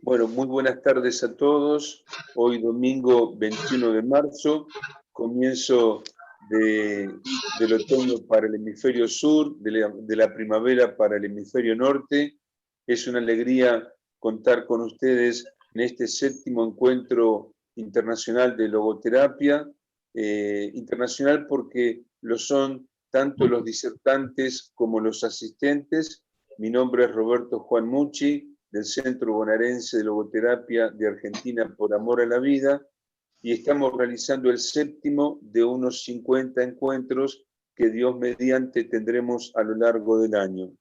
Bueno, muy buenas tardes a todos. Hoy domingo 21 de marzo, comienzo del otoño para el hemisferio sur, de la primavera para el hemisferio norte. Es una alegría contar con ustedes en este 7º encuentro internacional de logoterapia. Internacional porque lo son tanto los disertantes como los asistentes. Mi nombre es Roberto Juan Mucci, del Centro Bonaerense de Logoterapia de Argentina por Amor a la Vida, y estamos realizando el 7º de unos 50 encuentros que Dios mediante tendremos a lo largo del año.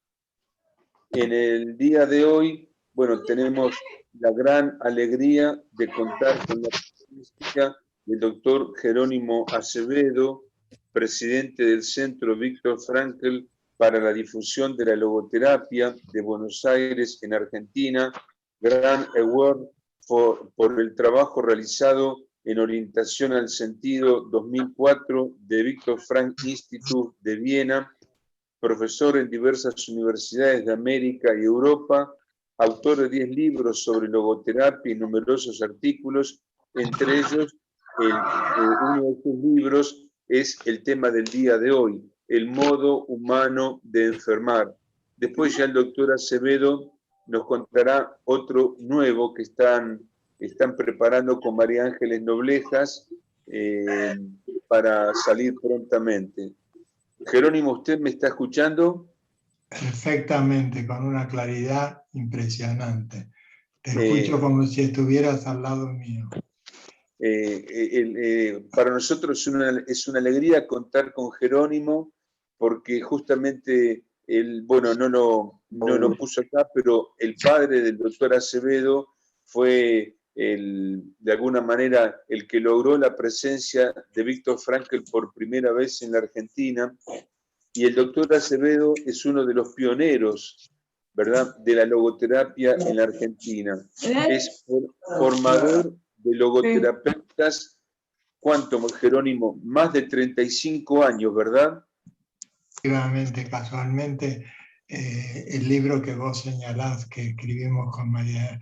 En el día de hoy, bueno, tenemos la gran alegría de contar con la presencia del doctor Jerónimo Acevedo, presidente del Centro Víctor Frankl para la difusión de la logoterapia de Buenos Aires en Argentina, Gran Award por el trabajo realizado en orientación al sentido 2004 de Víctor Frankl Institute de Viena, profesor en diversas universidades de América y Europa, autor de 10 libros sobre logoterapia y numerosos artículos, entre ellos uno de estos libros es el tema del día de hoy, el modo humano de enfermar. Después ya el doctor Acevedo nos contará otro nuevo que están preparando con María Ángeles Noblejas para salir prontamente. Jerónimo, ¿usted me está escuchando? Perfectamente, con una claridad impresionante. Te escucho como si estuvieras al lado mío. Para nosotros es una alegría contar con Jerónimo, porque justamente él, bueno, no lo puso acá, pero el padre del doctor Acevedo fue de alguna manera el que logró la presencia de Víctor Frankl por primera vez en la Argentina, y el doctor Acevedo es uno de los pioneros, ¿verdad?, de la logoterapia en la Argentina. Es formador de logoterapeutas, ¿cuánto, Jerónimo? Más de 35 años, ¿verdad? Efectivamente, casualmente, el libro que vos señalás que escribimos con María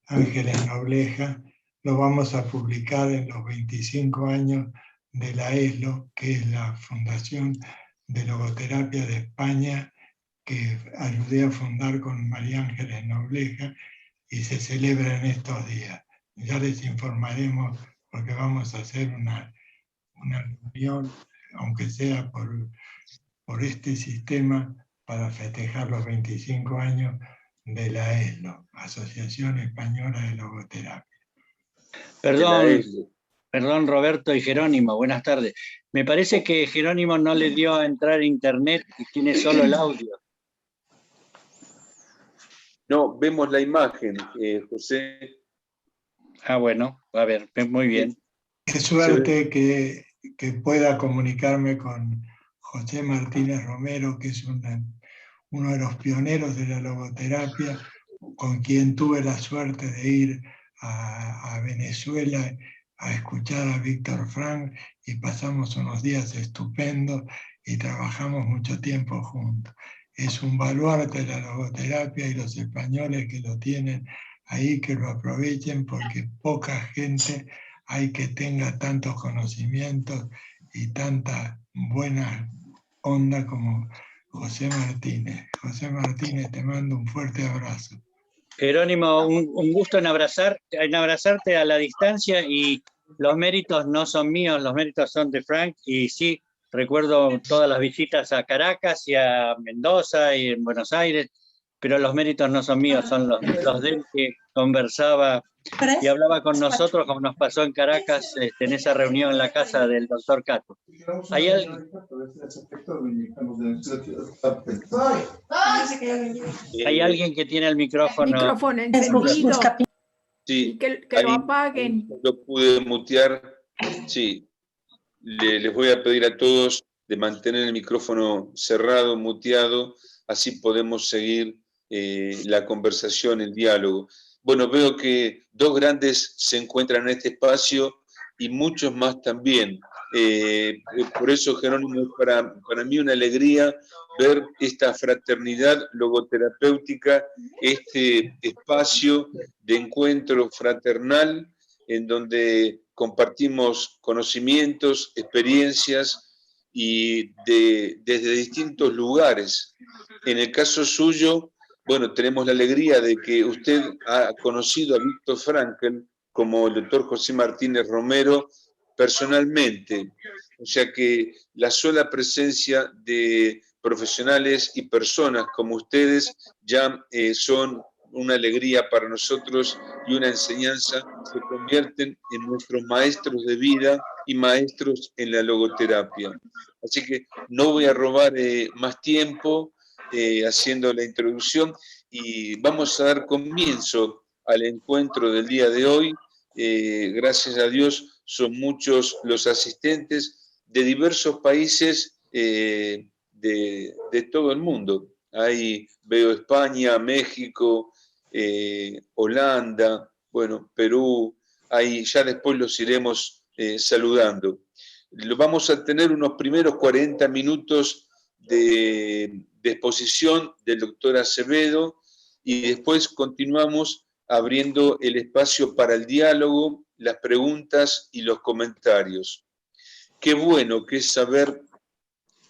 Ángeles Nobleja, lo vamos a publicar en los 25 años de la ESLO, que es la Fundación de Logoterapia de España, que ayudé a fundar con María Ángeles Nobleja, y se celebra en estos días. Ya les informaremos porque vamos a hacer una reunión, aunque sea por este sistema, para festejar los 25 años de la ESLO, Asociación Española de Logoterapia. Perdón, Roberto y Jerónimo, buenas tardes. Me parece que Jerónimo no le dio a entrar a internet y tiene solo el audio. No, vemos la imagen, José. Ah, bueno, a ver, muy bien. Qué suerte que pueda comunicarme con José Martínez Romero, que es uno de los pioneros de la logoterapia, con quien tuve la suerte de ir a Venezuela a escuchar a Víctor Frankl, y pasamos unos días estupendos y trabajamos mucho tiempo juntos. Es un baluarte de la logoterapia, y los españoles que lo tienen ahí, que lo aprovechen, porque poca gente hay que tenga tantos conocimientos y tanta buena onda como José Martínez. José Martínez, te mando un fuerte abrazo. Jerónimo, un gusto en abrazarte a la distancia, y los méritos no son míos, los méritos son de Frank, y sí, recuerdo todas las visitas a Caracas y a Mendoza y en Buenos Aires, pero los méritos no son míos, son los de él, que conversaba y hablaba con nosotros, como nos pasó en Caracas, en esa reunión en la casa del doctor Cato. ¿Hay alguien que tiene el micrófono encendido? Sí, que lo apaguen. Lo pude mutear. Sí, les voy a pedir a todos de mantener el micrófono cerrado, muteado, así podemos seguir la conversación, el diálogo. Bueno, veo que dos grandes se encuentran en este espacio y muchos más también. Por eso, Jerónimo, es para mí una alegría ver esta fraternidad logoterapéutica, este espacio de encuentro fraternal en donde compartimos conocimientos, experiencias y desde distintos lugares. En el caso suyo, bueno, tenemos la alegría de que usted ha conocido a Víctor Frankl como el doctor José Martínez Romero personalmente. O sea que la sola presencia de profesionales y personas como ustedes ya son una alegría para nosotros y una enseñanza. Se convierten en nuestros maestros de vida y maestros en la logoterapia. Así que no voy a robar más tiempo haciendo la introducción y vamos a dar comienzo al encuentro del día de hoy. Gracias a Dios son muchos los asistentes de diversos países de todo el mundo. Ahí veo España, México, Holanda, bueno, Perú, ahí ya después los iremos saludando. Vamos a tener unos primeros 40 minutos de exposición del doctor Acevedo y después continuamos abriendo el espacio para el diálogo, las preguntas y los comentarios. Qué bueno que es saber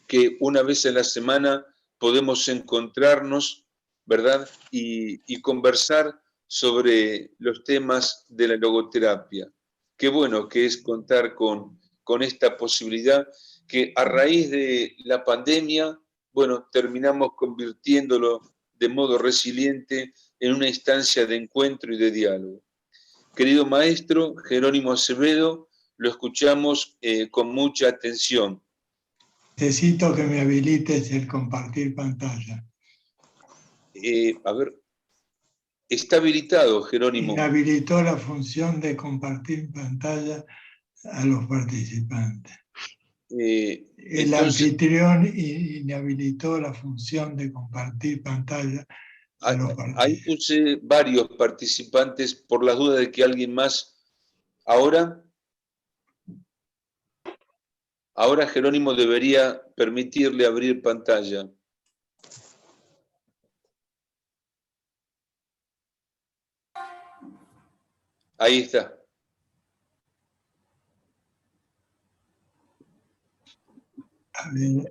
que una vez a la semana podemos encontrarnos, ¿verdad? Y conversar sobre los temas de la logoterapia. Qué bueno que es contar con esta posibilidad que a raíz de la pandemia, bueno, terminamos convirtiéndolo de modo resiliente en una instancia de encuentro y de diálogo. Querido maestro Jerónimo Acevedo, lo escuchamos con mucha atención. Necesito que me habilites el compartir pantalla. A ver, está habilitado, Jerónimo. Inhabilitó la función de compartir pantalla a los participantes. El anfitrión inhabilitó la función de compartir pantalla a los participantes. Ahí puse varios participantes por las dudas de que alguien más. Ahora Jerónimo debería permitirle abrir pantalla. Ahí está. A ver.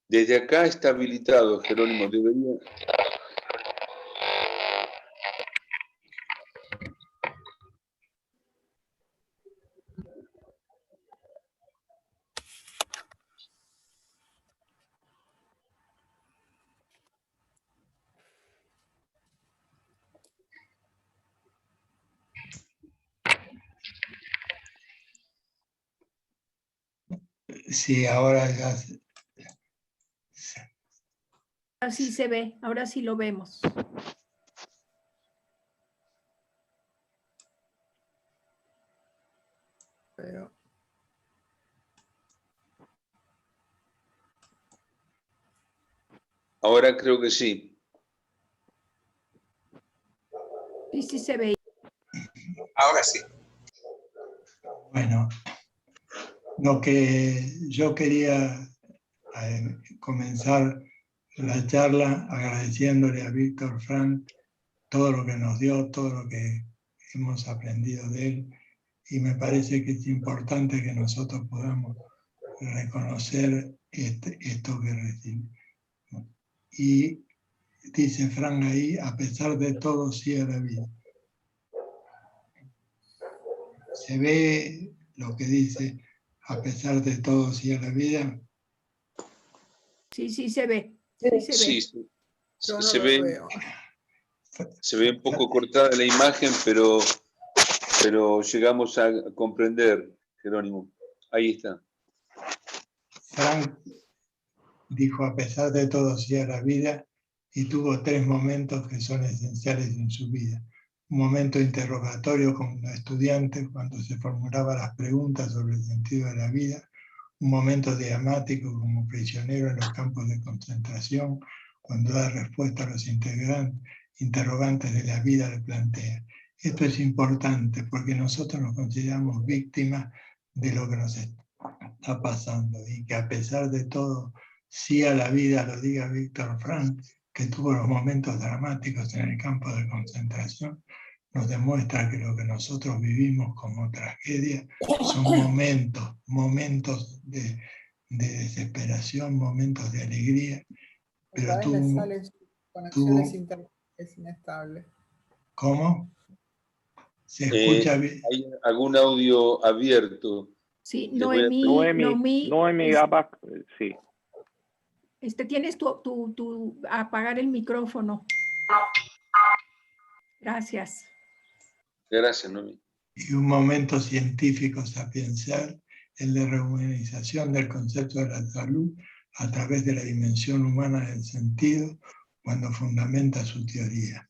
Desde acá está habilitado, Jerónimo, debería. Sí, ahora ya. Ahora sí se ve, ahora sí lo vemos. Ahora creo que sí. Sí, sí se ve. Ahora sí. Bueno, lo que yo quería comenzar la charla agradeciéndole a Víctor Frank todo lo que nos dio, todo lo que hemos aprendido de él, y me parece que es importante que nosotros podamos reconocer esto que recibimos. Y dice Frank ahí, a pesar de todo, sigue la vida. ¿Se ve lo que dice, a pesar de todo, sigue la vida? Sí, sí se ve. Sí, se ve. Se ve un poco cortada la imagen, pero llegamos a comprender, Jerónimo. Ahí está. Frank dijo, a pesar de todo, sigue la vida, y tuvo 3 momentos que son esenciales en su vida. momento interrogatorio con los estudiantes cuando se formulaban las preguntas sobre el sentido de la vida, un momento dramático como prisionero en los campos de concentración, cuando da respuesta a los interrogantes de la vida le plantea. Esto es importante porque nosotros nos consideramos víctimas de lo que nos está pasando y que a pesar de todo, sí a la vida, lo diga Víctor Frank, que tuvo los momentos dramáticos en el campo de concentración, nos demuestra que lo que nosotros vivimos como tragedia son momentos de desesperación, momentos de alegría, pero es inestable. ¿Cómo? ¿Se escucha bien? ¿Hay algún audio abierto? Sí, Noemí, sí. Tienes apagar el micrófono. Gracias. Gracias, Noemí. Y un momento científico sapiencial, el de rehumanización del concepto de la salud a través de la dimensión humana del sentido, cuando fundamenta su teoría.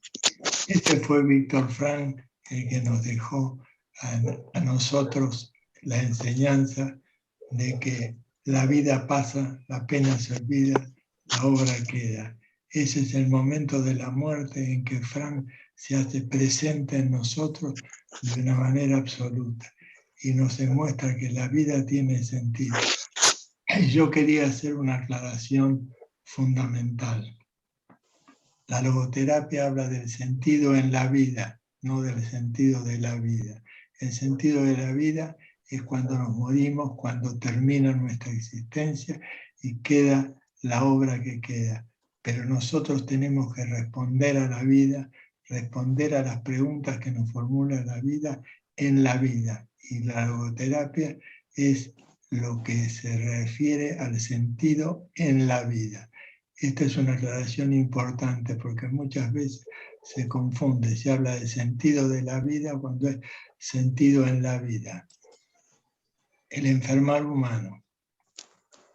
Este fue Víctor Frank el que nos dejó a nosotros la enseñanza de que la vida pasa, la pena se olvida, la obra queda. Ese es el momento de la muerte en que Frank se hace presente en nosotros de una manera absoluta y nos demuestra que la vida tiene sentido. Y yo quería hacer una aclaración fundamental. La logoterapia habla del sentido en la vida, no del sentido de la vida. El sentido de la vida es cuando nos morimos, cuando termina nuestra existencia y queda la obra que queda. Pero nosotros tenemos que responder a la vida, responder a las preguntas que nos formula la vida en la vida. Y la logoterapia es lo que se refiere al sentido en la vida. Esta es una aclaración importante porque muchas veces se confunde, se habla de sentido de la vida cuando es sentido en la vida. El enfermar humano.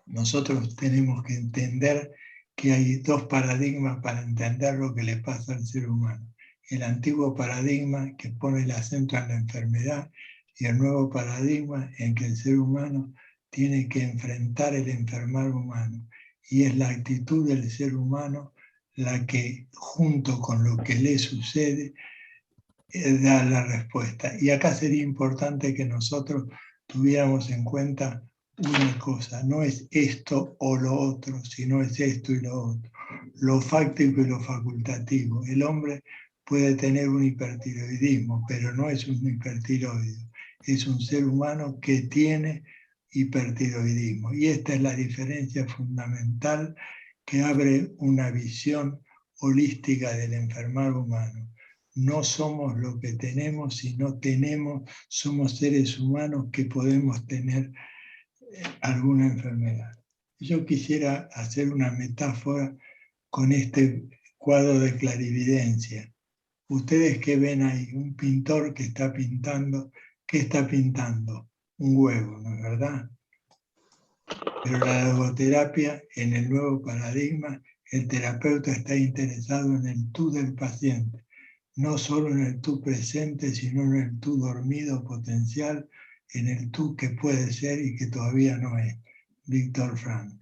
Nosotros tenemos que entender que hay dos paradigmas para entender lo que le pasa al ser humano. El antiguo paradigma que pone el acento en la enfermedad y el nuevo paradigma en que el ser humano tiene que enfrentar el enfermar humano. Y es la actitud del ser humano la que, junto con lo que le sucede, da la respuesta. Y acá sería importante que nosotros tuviéramos en cuenta una cosa, no es esto o lo otro, sino es esto y lo otro, lo fáctico y lo facultativo. El hombre puede tener un hipertiroidismo, pero no es un hipertiroideo, es un ser humano que tiene hipertiroidismo. Y esta es la diferencia fundamental que abre una visión holística del enfermar humano. No somos lo que tenemos, sino somos seres humanos que podemos tener alguna enfermedad. Yo quisiera hacer una metáfora con este cuadro de clarividencia. Ustedes que ven ahí, un pintor que está pintando, ¿qué está pintando? Un huevo, ¿no es verdad? Pero la logoterapia, en el nuevo paradigma, el terapeuta está interesado en el tú del paciente, no solo en el tú presente, sino en el tú dormido potencial, en el tú que puede ser y que todavía no es. Víctor Frank.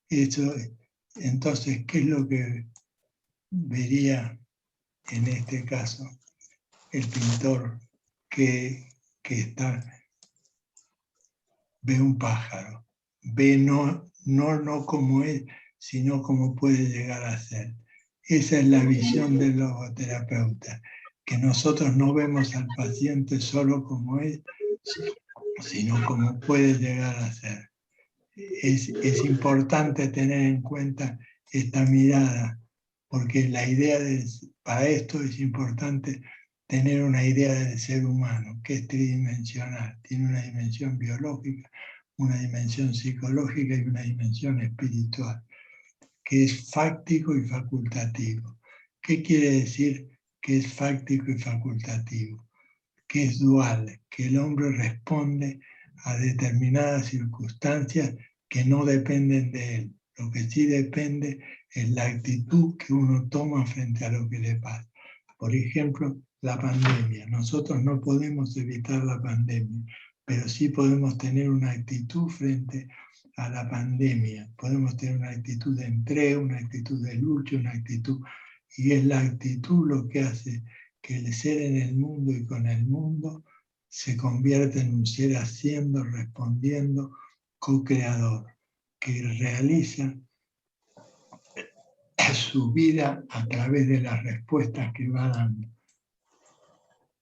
Entonces, ¿qué es lo que vería en este caso el pintor que ve un pájaro? Ve no como es, sino como puede llegar a ser. Esa es la visión del logoterapeuta, que nosotros no vemos al paciente solo como es, sino como puede llegar a ser. Es importante tener en cuenta esta mirada, porque para esto es importante tener una idea del ser humano, que es tridimensional, tiene una dimensión biológica, una dimensión psicológica y una dimensión espiritual, que es fáctico y facultativo. ¿Qué quiere decir que es fáctico y facultativo? Que es dual, que el hombre responde a determinadas circunstancias que no dependen de él. Lo que sí depende es la actitud que uno toma frente a lo que le pasa. Por ejemplo, la pandemia. Nosotros no podemos evitar la pandemia, pero sí podemos tener una actitud frente a la pandemia. Podemos tener una actitud de entrega, una actitud de lucha, una actitud, y es la actitud lo que hace que el ser en el mundo y con el mundo se convierta en un ser haciendo, respondiendo, co-creador, que realiza su vida a través de las respuestas que va dando.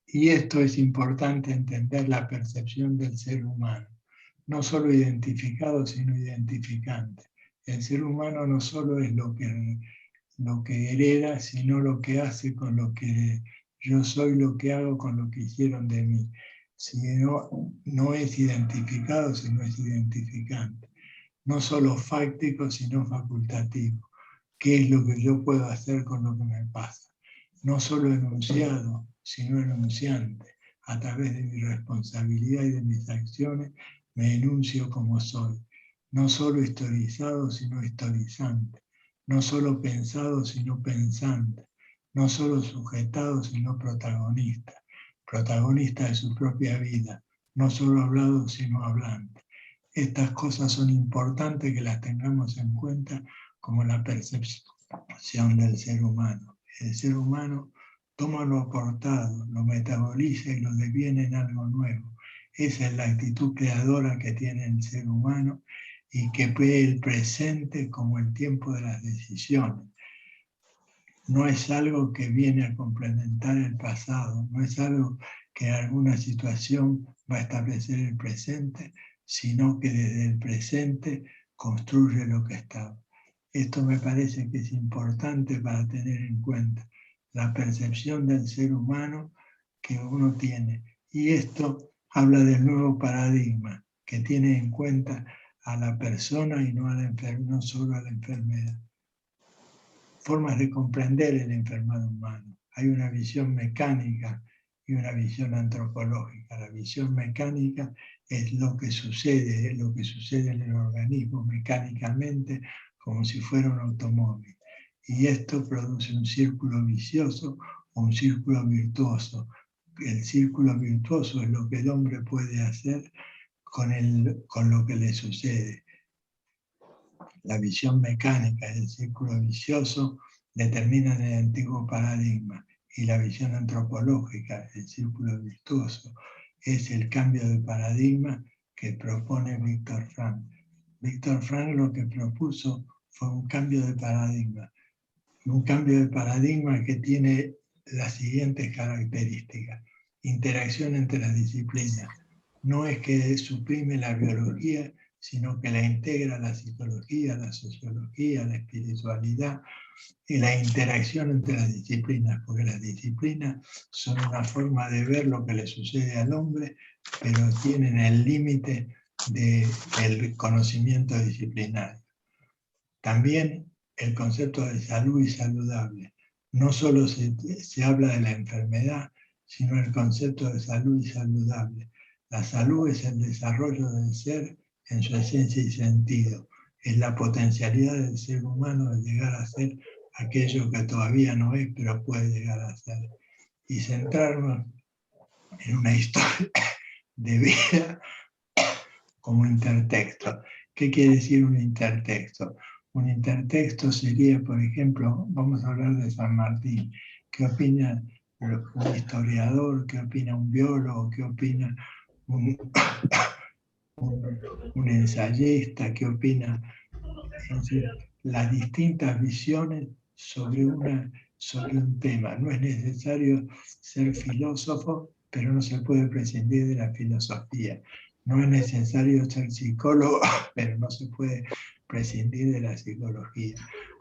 Y esto es importante entender la percepción del ser humano, no solo identificado, sino identificante. El ser humano no solo es lo que hereda, sino lo que hace con lo que yo soy, lo que hago con lo que hicieron de mí. Si no es identificado, sino es identificante. No solo fáctico, sino facultativo. ¿Qué es lo que yo puedo hacer con lo que me pasa? No solo enunciado, sino enunciante. A través de mi responsabilidad y de mis acciones me enuncio como soy. No solo historizado, sino historizante. No solo pensado, sino pensante. No solo sujetado, sino protagonista. Protagonista de su propia vida. No solo hablado, sino hablante. Estas cosas son importantes que las tengamos en cuenta como la percepción del ser humano. El ser humano toma lo aportado, lo metaboliza y lo deviene en algo nuevo. Esa es la actitud creadora que tiene el ser humano y que ve el presente como el tiempo de las decisiones. No es algo que viene a complementar el pasado, no es algo que en alguna situación va a establecer el presente, sino que desde el presente construye lo que estaba. Esto me parece que es importante para tener en cuenta la percepción del ser humano que uno tiene. Y esto habla del nuevo paradigma, que tiene en cuenta a la persona y no solo a la enfermedad. Formas de comprender el enfermado humano. Hay una visión mecánica y una visión antropológica. La visión mecánica es lo que sucede en el organismo mecánicamente, como si fuera un automóvil. Y esto produce un círculo vicioso o un círculo virtuoso. El círculo virtuoso es lo que el hombre puede hacer con lo que le sucede. La visión mecánica y el círculo vicioso determinan el antiguo paradigma, y la visión antropológica, el círculo virtuoso, es el cambio de paradigma que propone Viktor Frankl. Viktor Frankl lo que propuso fue un cambio de paradigma que tiene las siguientes características. Interacción entre las disciplinas. No es que suprime la biología, sino que la integra la psicología, la sociología, la espiritualidad y la interacción entre las disciplinas, porque las disciplinas son una forma de ver lo que le sucede al hombre, pero tienen el límite del conocimiento disciplinario. También el concepto de salud y saludable. No solo se habla de la enfermedad, sino el concepto de salud y saludable. La salud es el desarrollo del ser en su esencia y sentido. Es la potencialidad del ser humano de llegar a ser aquello que todavía no es, pero puede llegar a ser. Y centrarnos en una historia de vida como intertexto. ¿Qué quiere decir un intertexto? Un intertexto sería, por ejemplo, vamos a hablar de San Martín. ¿Qué opina un historiador? ¿Qué opina un biólogo? ¿Qué opina un ensayista? ¿Qué opina? Es decir, las distintas visiones sobre un tema. No es necesario ser filósofo, pero no se puede prescindir de la filosofía. No es necesario ser psicólogo, pero no se puede prescindir de la psicología.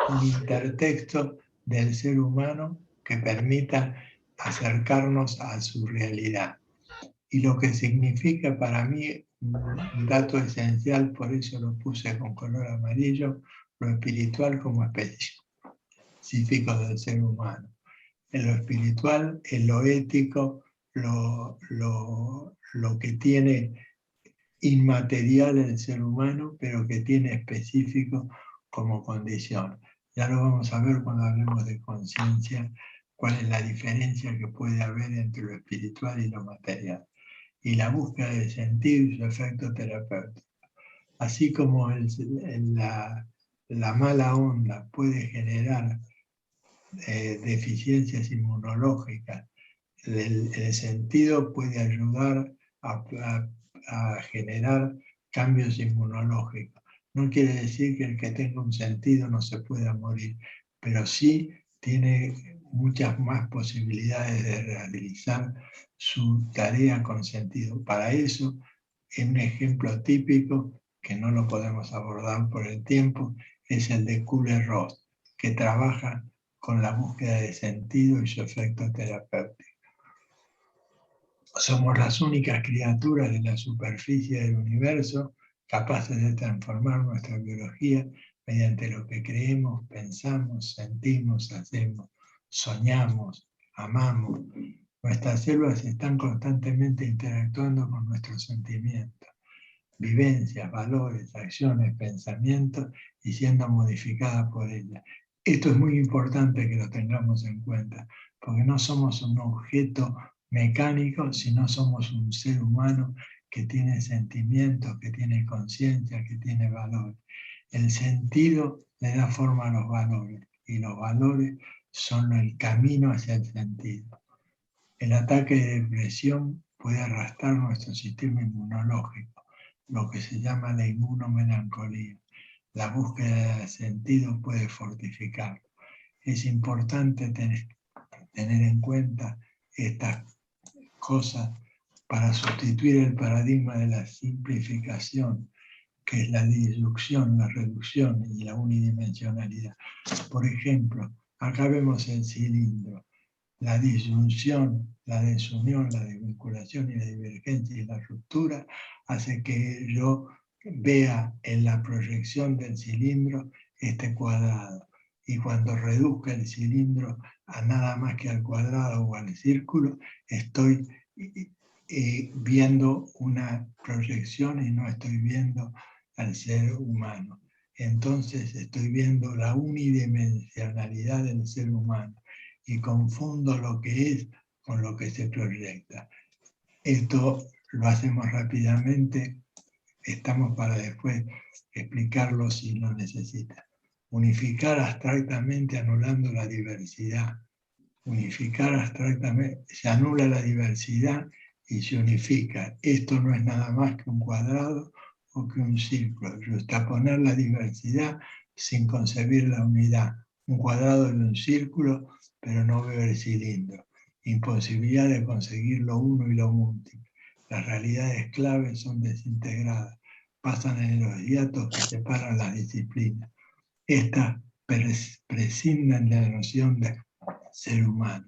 Un intertexto del ser humano que permita acercarnos a su realidad. Y lo que significa para mí, un dato esencial, por eso lo puse con color amarillo, lo espiritual como específico del ser humano. En lo espiritual, en lo ético, lo que tiene inmaterial en el ser humano, pero que tiene específico como condición. Ya lo vamos a ver cuando hablemos de conciencia cuál es la diferencia que puede haber entre lo espiritual y lo material, y la búsqueda de sentido y su efecto terapéutico. Así como la mala onda puede generar deficiencias inmunológicas, el sentido puede ayudar a generar cambios inmunológicos. No quiere decir que el que tenga un sentido no se pueda morir, pero sí tiene muchas más posibilidades de realizar su tarea con sentido. Para eso, un ejemplo típico, que no lo podemos abordar por el tiempo, es el de Kübler-Ross, que trabaja con la búsqueda de sentido y su efecto terapéutico. Somos las únicas criaturas de la superficie del universo capaces de transformar nuestra biología mediante lo que creemos, pensamos, sentimos, hacemos, soñamos, amamos. Nuestras células están constantemente interactuando con nuestros sentimientos, vivencias, valores, acciones, pensamientos y siendo modificadas por ellas. Esto es muy importante que lo tengamos en cuenta, porque no somos un objeto mecánico, sino somos un ser humano que tiene sentimientos, que tiene conciencia, que tiene valores. El sentido le da forma a los valores, y los valores son el camino hacia el sentido. El ataque de depresión puede arrastrar nuestro sistema inmunológico, lo que se llama la inmunomelancolía. La búsqueda de sentido puede fortificarlo. Es importante tener en cuenta estas cosas para sustituir el paradigma de la simplificación, que es la disyunción, la reducción y la unidimensionalidad. Por ejemplo, acá vemos el cilindro. La disyunción, la desunión, la desvinculación y la divergencia y la ruptura hace que yo vea en la proyección del cilindro este cuadrado. Y cuando reduzca el cilindro a nada más que al cuadrado o al círculo, estoy viendo una proyección y no estoy viendo al ser humano. Entonces estoy viendo la unidimensionalidad del ser humano y confundo lo que es con lo que se proyecta. Esto lo hacemos rápidamente, estamos para después explicarlo si lo necesita. Unificar abstractamente anulando la diversidad. Unificar abstractamente, se anula la diversidad y se unifica. Esto no es nada más que un cuadrado o que un círculo. Justaponer la diversidad sin concebir la unidad. Un cuadrado y un círculo, pero no veo el cilindro. Imposibilidad de conseguir lo uno y lo múltiple. Las realidades claves son desintegradas. Pasan en los hiatos que separan las disciplinas. Estas prescinden de la noción de ser humano.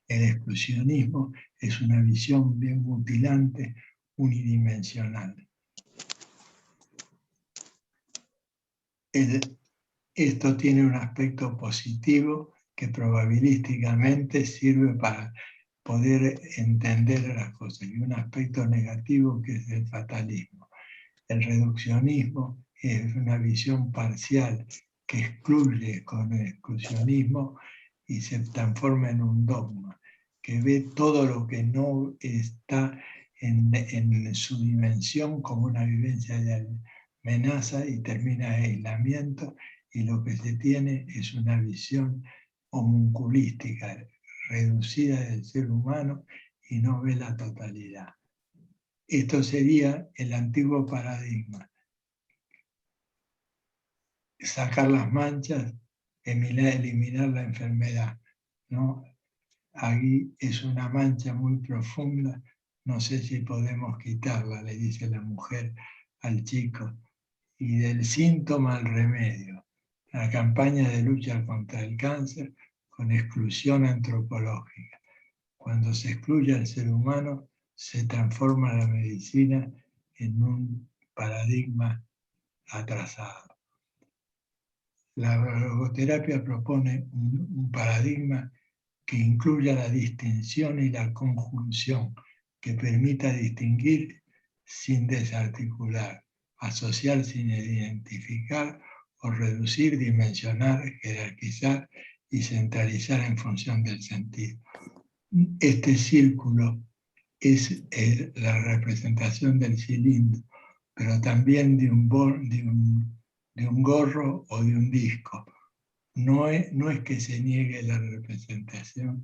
El exclusionismo es una visión bien mutilante, unidimensional. Esto tiene un aspecto positivo que probabilísticamente sirve para poder entender las cosas, y un aspecto negativo que es el fatalismo. El reduccionismo es una visión parcial que excluye con el exclusionismo y se transforma en un dogma, que ve todo lo que no está en su dimensión como una vivencia de amenaza y termina en aislamiento, y lo que se tiene es una visión homunculística, reducida del ser humano y no ve la totalidad. Esto sería el antiguo paradigma. Sacar las manchas, eliminar la enfermedad, ¿no? Ahí es una mancha muy profunda, no sé si podemos quitarla, le dice la mujer al chico. Y del síntoma al remedio, la campaña de lucha contra el cáncer con exclusión antropológica. Cuando se excluye al ser humano, se transforma la medicina en un paradigma atrasado. La logoterapia propone un paradigma que incluya la distinción y la conjunción, que permita distinguir sin desarticular, asociar sin identificar, o reducir, dimensionar, jerarquizar y centralizar en función del sentido. Este círculo es la representación del cilindro, pero también de un gorro o de un disco. No es que se niegue la representación,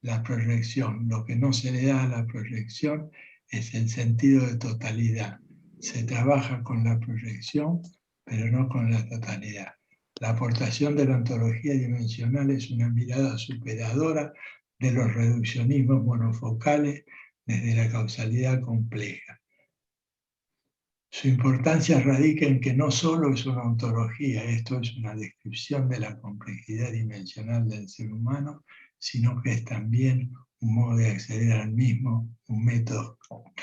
la proyección. Lo que no se le da a la proyección es el sentido de totalidad. Se trabaja con la proyección, pero no con la totalidad. La aportación de la ontología dimensional es una mirada superadora de los reduccionismos monofocales desde la causalidad compleja. Su importancia radica en que no solo es una ontología, esto es una descripción de la complejidad dimensional del ser humano, sino que es también un modo de acceder al mismo, un método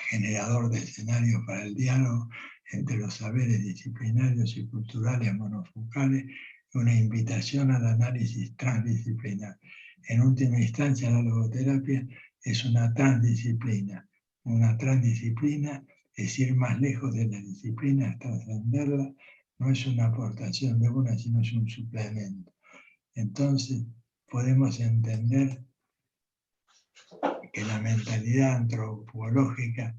generador de escenarios para el diálogo entre los saberes disciplinarios y culturales monofocales y una invitación al análisis transdisciplinar. En última instancia, la logoterapia es una transdisciplina es ir más lejos de la disciplina hasta trascenderla, no es una aportación de una, sino es un suplemento. Entonces, podemos entender que la mentalidad antropológica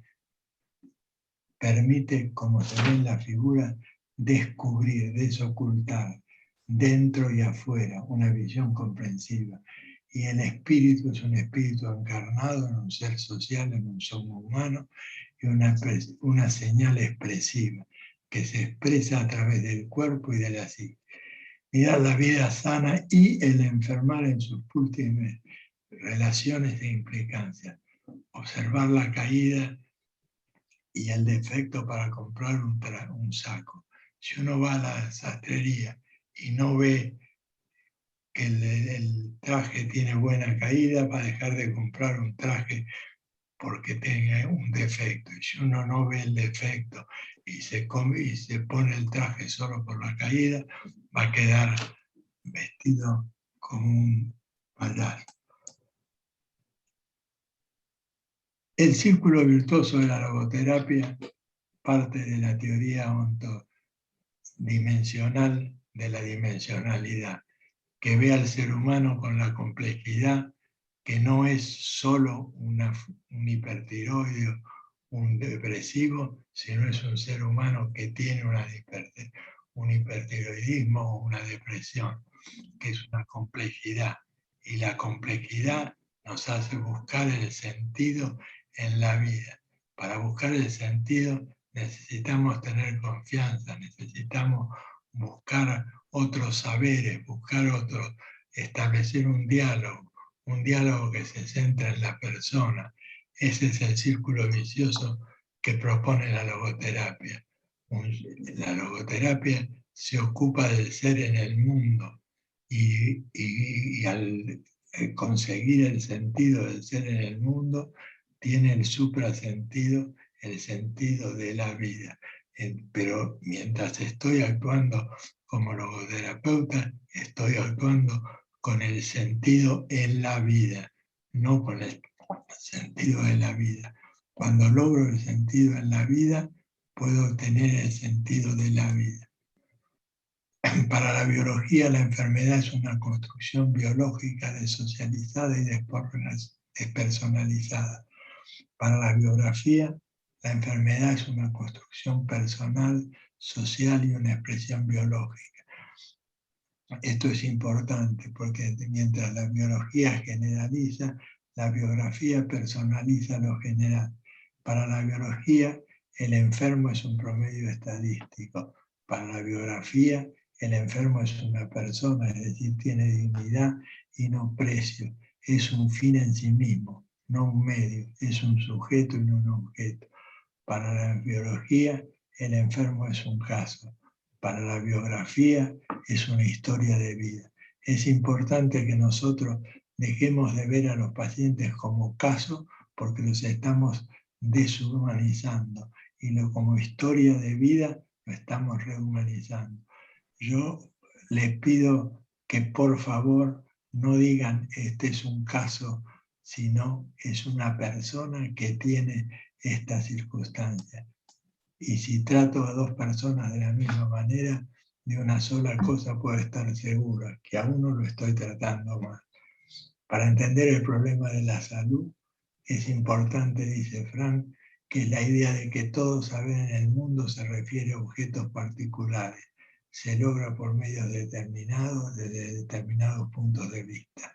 permite, como se ve en la figura, descubrir, desocultar, dentro y afuera, una visión comprensiva. Y el espíritu es un espíritu encarnado en un ser social, en un somos humano, y una señal expresiva que se expresa a través del cuerpo y de la psique. Mirar la vida sana y el enfermar en sus múltiples relaciones e implicancias. Observar la caída y el defecto para comprar un saco. Si uno va a la sastrería y no ve que el traje tiene buena caída, va a dejar de comprar un traje porque tenga un defecto. Y si uno no ve el defecto y se pone el traje solo por la caída, va a quedar vestido como un payaso. El círculo virtuoso de la logoterapia parte de la teoría ontodimensional de la dimensionalidad, que ve al ser humano con la complejidad que no es solo un hipertiroideo, un depresivo, sino es un ser humano que tiene un hipertiroidismo o una depresión, que es una complejidad. Y la complejidad nos hace buscar el sentido en la vida. Para buscar el sentido necesitamos tener confianza, necesitamos buscar otros saberes, establecer un diálogo que se centra en la persona. Ese es el círculo vicioso que propone la logoterapia. La logoterapia se ocupa del ser en el mundo y al conseguir el sentido del ser en el mundo, tiene el suprasentido, el sentido de la vida. Pero mientras estoy actuando como logoterapeuta, estoy actuando con el sentido en la vida, no con el sentido de la vida. Cuando logro el sentido en la vida, puedo tener el sentido de la vida. Para la biología, la enfermedad es una construcción biológica desocializada y despersonalizada. Para la biografía, la enfermedad es una construcción personal, social y una expresión biológica. Esto es importante porque mientras la biología generaliza, la biografía personaliza lo general. Para la biología, el enfermo es un promedio estadístico. Para la biografía, el enfermo es una persona, es decir, tiene dignidad y no precio. Es un fin en sí mismo, no un medio. Es un sujeto y no un objeto. Para la biología, el enfermo es un caso. Para la biografía, es una historia de vida. Es importante que nosotros dejemos de ver a los pacientes como casos porque los estamos deshumanizando y como historia de vida lo estamos rehumanizando. Yo les pido que por favor no digan este es un caso, sino es una persona que tiene esta circunstancia. Y si trato a dos personas de la misma manera, de una sola cosa puedo estar seguro, que aún no lo estoy tratando mal. Para entender el problema de la salud, es importante, dice Frank, que la idea de que todo saber en el mundo se refiere a objetos particulares. Se logra por medios determinados, desde determinados puntos de vista.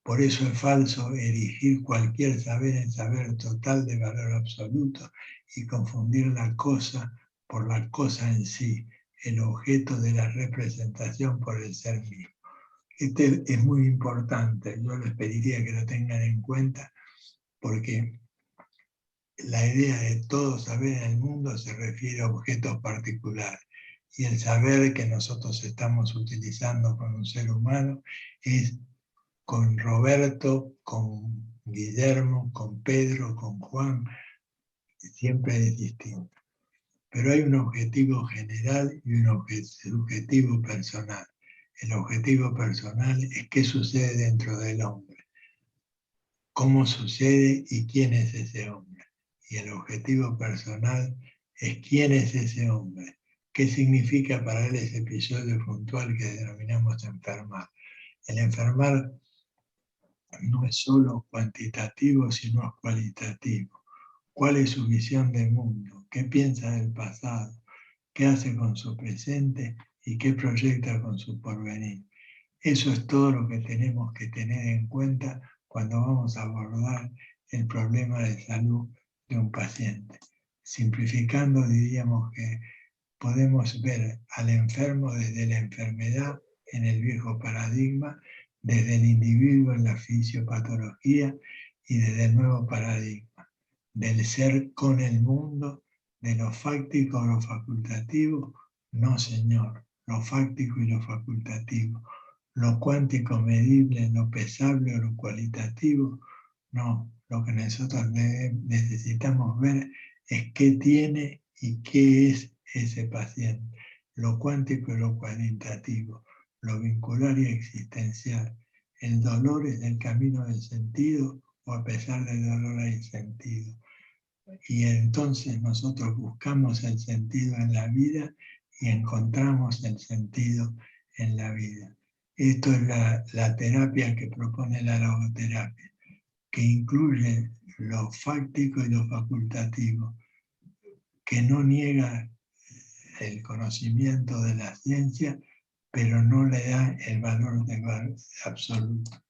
Por eso es falso erigir cualquier saber en saber total de valor absoluto y confundir la cosa por la cosa en sí, el objeto de la representación por el ser mismo. Este es muy importante, yo les pediría que lo tengan en cuenta, porque la idea de todo saber en el mundo se refiere a objetos particulares. Y el saber que nosotros estamos utilizando con un ser humano es con Roberto, con Guillermo, con Pedro, con Juan, siempre es distinto. Pero hay un objetivo general y un objetivo personal. El objetivo personal es qué sucede dentro del hombre, cómo sucede y quién es ese hombre. Y el objetivo personal es quién es ese hombre, qué significa para él ese episodio puntual que denominamos enfermar. El enfermar no es solo cuantitativo, sino es cualitativo. ¿Cuál es su visión del mundo? ¿Qué piensa del pasado? ¿Qué hace con su presente? ¿Y qué proyecta con su porvenir? Eso es todo lo que tenemos que tener en cuenta cuando vamos a abordar el problema de salud de un paciente. Simplificando, diríamos que podemos ver al enfermo desde la enfermedad en el viejo paradigma, desde el individuo en la fisiopatología y desde el nuevo paradigma, del ser con el mundo, de lo fáctico o lo facultativo. No, señor, lo fáctico y lo facultativo. Lo cuántico medible, lo pesable o lo cualitativo, no. Lo que nosotros necesitamos ver es qué tiene y qué es ese paciente. Lo cuántico y lo cualitativo, lo vincular y existencial. El dolor es el camino del sentido o a pesar del dolor hay sentido. Y entonces nosotros buscamos el sentido en la vida y encontramos el sentido en la vida. Esto es la terapia que propone la logoterapia, que incluye lo fáctico y lo facultativo, que no niega el conocimiento de la ciencia, pero no le da el valor absoluto.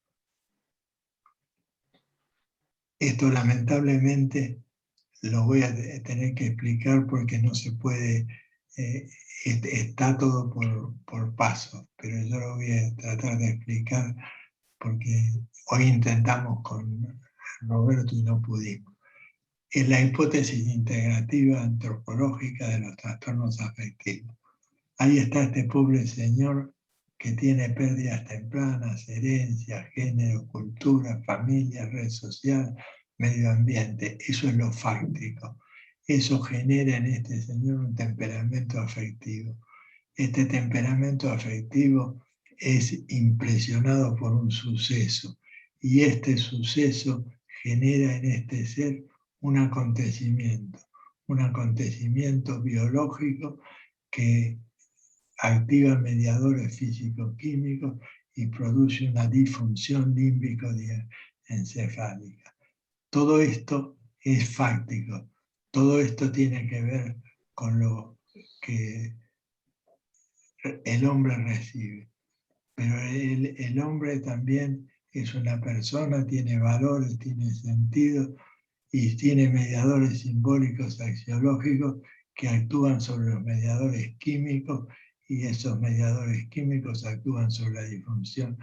Esto lamentablemente lo voy a tener que explicar porque no se puede, está todo por pasos, pero yo lo voy a tratar de explicar porque hoy intentamos con Roberto y no pudimos. Es la hipótesis integrativa antropológica de los trastornos afectivos. Ahí está este pobre señor que tiene pérdidas tempranas, herencias, género, cultura, familia, red social, medio ambiente. Eso es lo fáctico. Eso genera en este señor un temperamento afectivo. Este temperamento afectivo es impresionado por un suceso y este suceso genera en este ser un acontecimiento biológico que activa mediadores físico-químicos y produce una disfunción límbico-encefálica. Todo esto es fáctico, todo esto tiene que ver con lo que el hombre recibe. Pero el hombre también es una persona, tiene valores, tiene sentido y tiene mediadores simbólicos axiológicos que actúan sobre los mediadores químicos y esos mediadores químicos actúan sobre la disfunción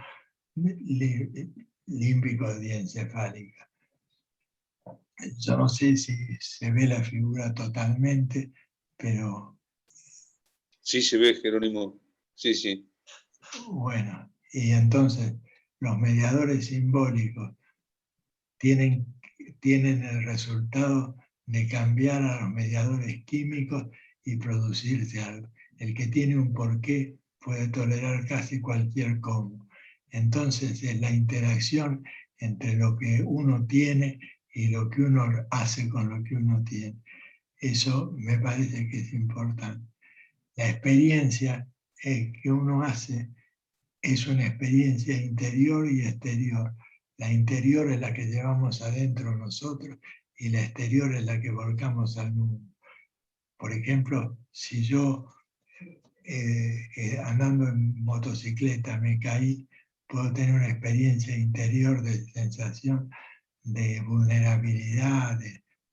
límbico-diencefálica. Yo no sé si se ve la figura totalmente, pero... Sí, se ve, Jerónimo. Sí, sí. Bueno, y entonces los mediadores simbólicos tienen el resultado de cambiar a los mediadores químicos y producirse algo. El que tiene un porqué puede tolerar casi cualquier cómo. Entonces es la interacción entre lo que uno tiene y lo que uno hace con lo que uno tiene. Eso me parece que es importante. La experiencia que uno hace es una experiencia interior y exterior. La interior es la que llevamos adentro nosotros y la exterior es la que volcamos al mundo. Por ejemplo, si yo andando en motocicleta me caí, puedo tener una experiencia interior de sensación de vulnerabilidad,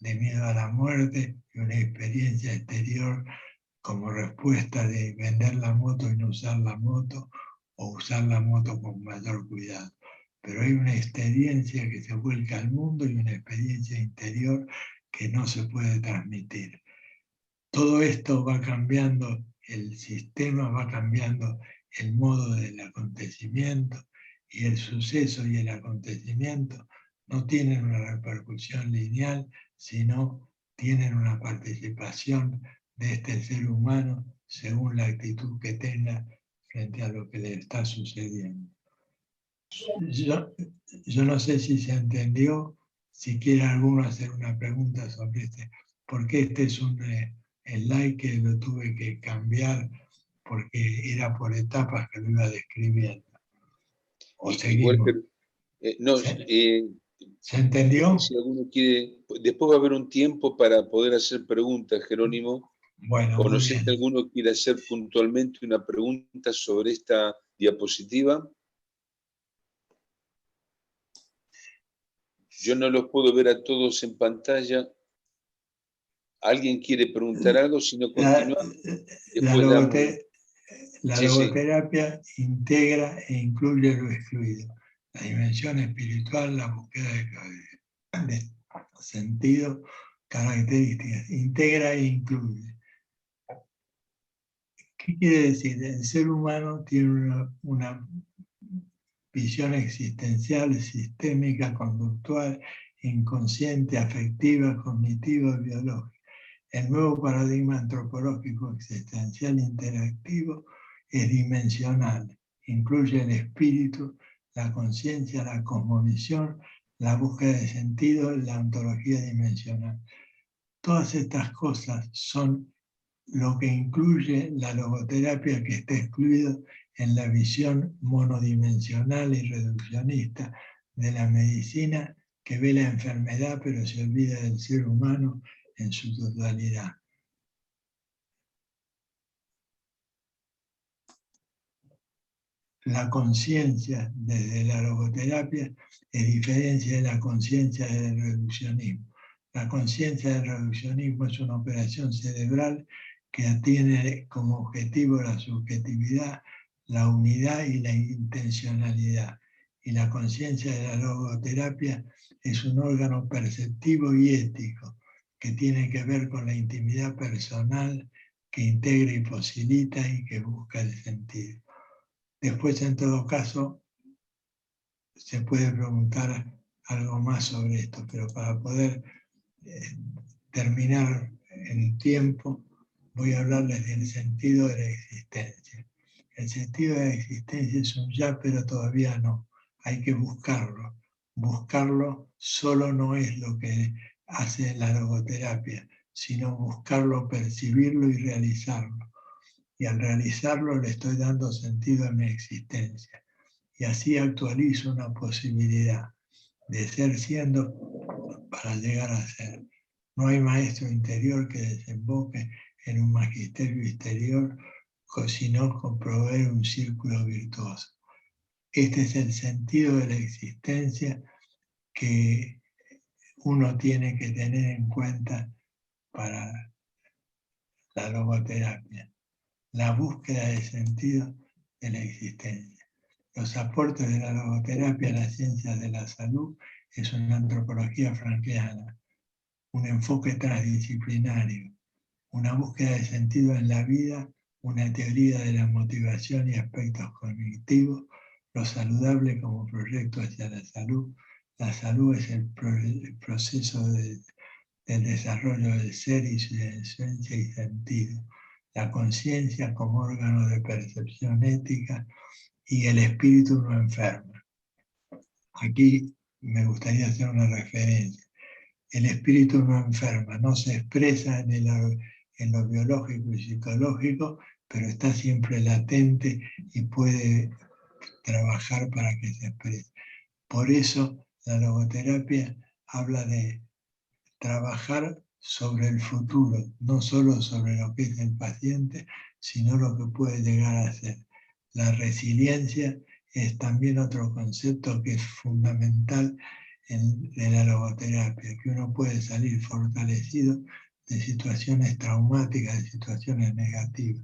de miedo a la muerte, y una experiencia exterior como respuesta de vender la moto y no usar la moto, o usar la moto con mayor cuidado. Pero hay una experiencia que se vuelca al mundo y una experiencia interior que no se puede transmitir. Todo esto va cambiando, el sistema va cambiando el modo del acontecimiento, y el suceso y el acontecimiento no tienen una repercusión lineal, sino tienen una participación de este ser humano según la actitud que tenga frente a lo que le está sucediendo. Yo no sé si se entendió, si quiere alguno hacer una pregunta sobre este, porque este es un slide que lo tuve que cambiar porque era por etapas que lo iba describiendo. O seguimos. Walter, no, ¿Se entendió? Si alguno quiere, después va a haber un tiempo para poder hacer preguntas, Jerónimo. Bueno, o no sé si alguno quiere hacer puntualmente una pregunta sobre esta diapositiva. Yo no los puedo ver a todos en pantalla. ¿Alguien quiere preguntar algo? Si no, continúa. La logoterapia integra e incluye lo excluido. La dimensión espiritual, la búsqueda de sentido, características. Integra e incluye. ¿Qué quiere decir? El ser humano tiene una visión existencial, sistémica, conductual, inconsciente, afectiva, cognitiva, biológica. El nuevo paradigma antropológico existencial interactivo es dimensional, incluye el espíritu, la conciencia, la cosmovisión, la búsqueda de sentido, la ontología dimensional. Todas estas cosas son lo que incluye la logoterapia, que está excluido en la visión monodimensional y reduccionista de la medicina, que ve la enfermedad pero se olvida del ser humano en su totalidad. La conciencia desde la logoterapia es diferencia de la conciencia del reduccionismo. La conciencia del reduccionismo es una operación cerebral que tiene como objetivo la subjetividad, la unidad y la intencionalidad. Y la conciencia de la logoterapia es un órgano perceptivo y ético que tiene que ver con la intimidad personal, que integra y posibilita y que busca el sentido. Después, en todo caso, se puede preguntar algo más sobre esto, pero para poder terminar en tiempo, voy a hablarles del sentido de la existencia. El sentido de la existencia es un ya, pero todavía no. Hay que buscarlo. Buscarlo solo no es lo que hace la logoterapia, sino buscarlo, percibirlo y realizarlo. Y al realizarlo le estoy dando sentido a mi existencia. Y así actualizo una posibilidad de ser siendo para llegar a ser. No hay maestro interior que desemboque en un magisterio exterior, sino con proveer un círculo virtuoso. Este es el sentido de la existencia que uno tiene que tener en cuenta para la logoterapia. La búsqueda de sentido de la existencia. Los aportes de la logoterapia a las ciencias de la salud es una antropología frankiana, un enfoque transdisciplinario, una búsqueda de sentido en la vida, una teoría de la motivación y aspectos cognitivos, lo saludable como proyecto hacia la salud. La salud es el proceso del desarrollo del ser y su esencia y sentido. La conciencia como órgano de percepción ética y el espíritu no enferma. Aquí me gustaría hacer una referencia. El espíritu no enferma, no se expresa en lo biológico y psicológico, pero está siempre latente y puede trabajar para que se exprese. Por eso la logoterapia habla de trabajar sobre el futuro, no solo sobre lo que es el paciente, sino lo que puede llegar a ser. La resiliencia es también otro concepto que es fundamental en la logoterapia, que uno puede salir fortalecido de situaciones traumáticas, de situaciones negativas.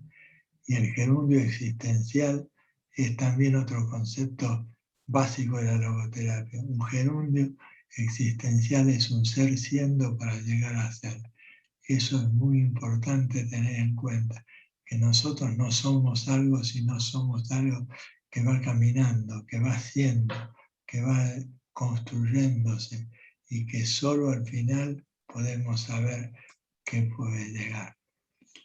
Y el gerundio existencial es también otro concepto básico de la logoterapia. Un gerundio existencial es un ser siendo para llegar a ser. Eso es muy importante tener en cuenta, que nosotros no somos algo, sino somos algo que va caminando, que va siendo, que va construyéndose y que solo al final podemos saber qué puede llegar.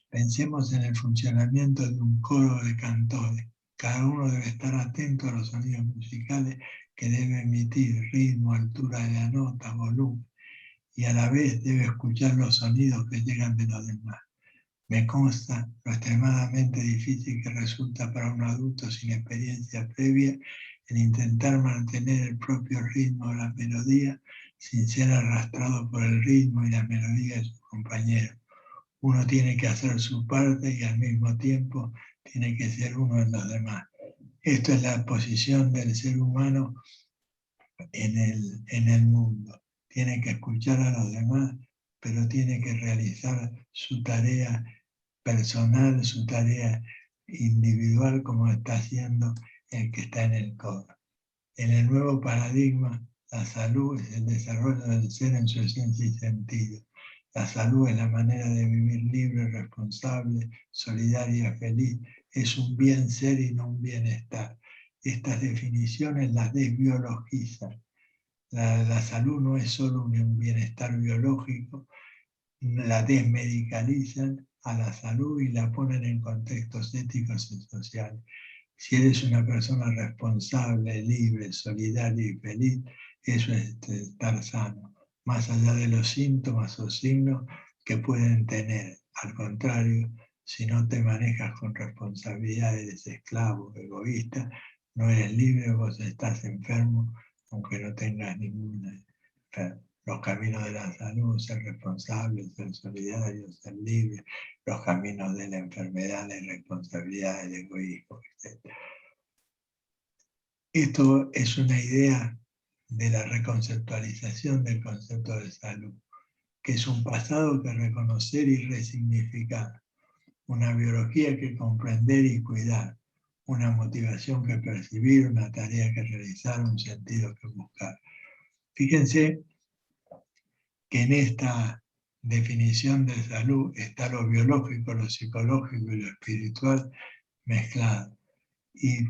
Pensemos en el funcionamiento de un coro de cantores. Cada uno debe estar atento a los sonidos musicales que debe emitir, ritmo, altura de la nota, volumen, y a la vez debe escuchar los sonidos que llegan de los demás. Me consta lo extremadamente difícil que resulta para un adulto sin experiencia previa el intentar mantener el propio ritmo o la melodía sin ser arrastrado por el ritmo y la melodía de sus compañeros. Uno tiene que hacer su parte y al mismo tiempo tiene que ser uno en los demás. Esto es la posición del ser humano en el mundo. Tiene que escuchar a los demás, pero tiene que realizar su tarea personal, su tarea individual, como está haciendo el que está en el coro. En el nuevo paradigma, la salud es el desarrollo del ser en su esencia y sentido. La salud es la manera de vivir libre, responsable, solidaria, feliz. Es un bien ser y no un bienestar. Estas definiciones las desbiologizan. La salud no es solo un bienestar biológico, la desmedicalizan a la salud y la ponen en contextos éticos y sociales. Si eres una persona responsable, libre, solidaria y feliz, eso es estar sano, más allá de los síntomas o signos que pueden tener. Al contrario, si no te manejas con responsabilidad, eres esclavo, egoísta, no eres libre, vos estás enfermo, aunque no tengas ninguna enfermedad. Los caminos de la salud, ser responsable, ser solidario, ser libre, los caminos de la enfermedad, la irresponsabilidad, el egoísmo, etc. Esto es una idea de la reconceptualización del concepto de salud, que es un pasado que reconocer y resignificar, una biología que comprender y cuidar, una motivación que percibir, una tarea que realizar, un sentido que buscar. Fíjense que en esta definición de salud está lo biológico, lo psicológico y lo espiritual mezclado. Y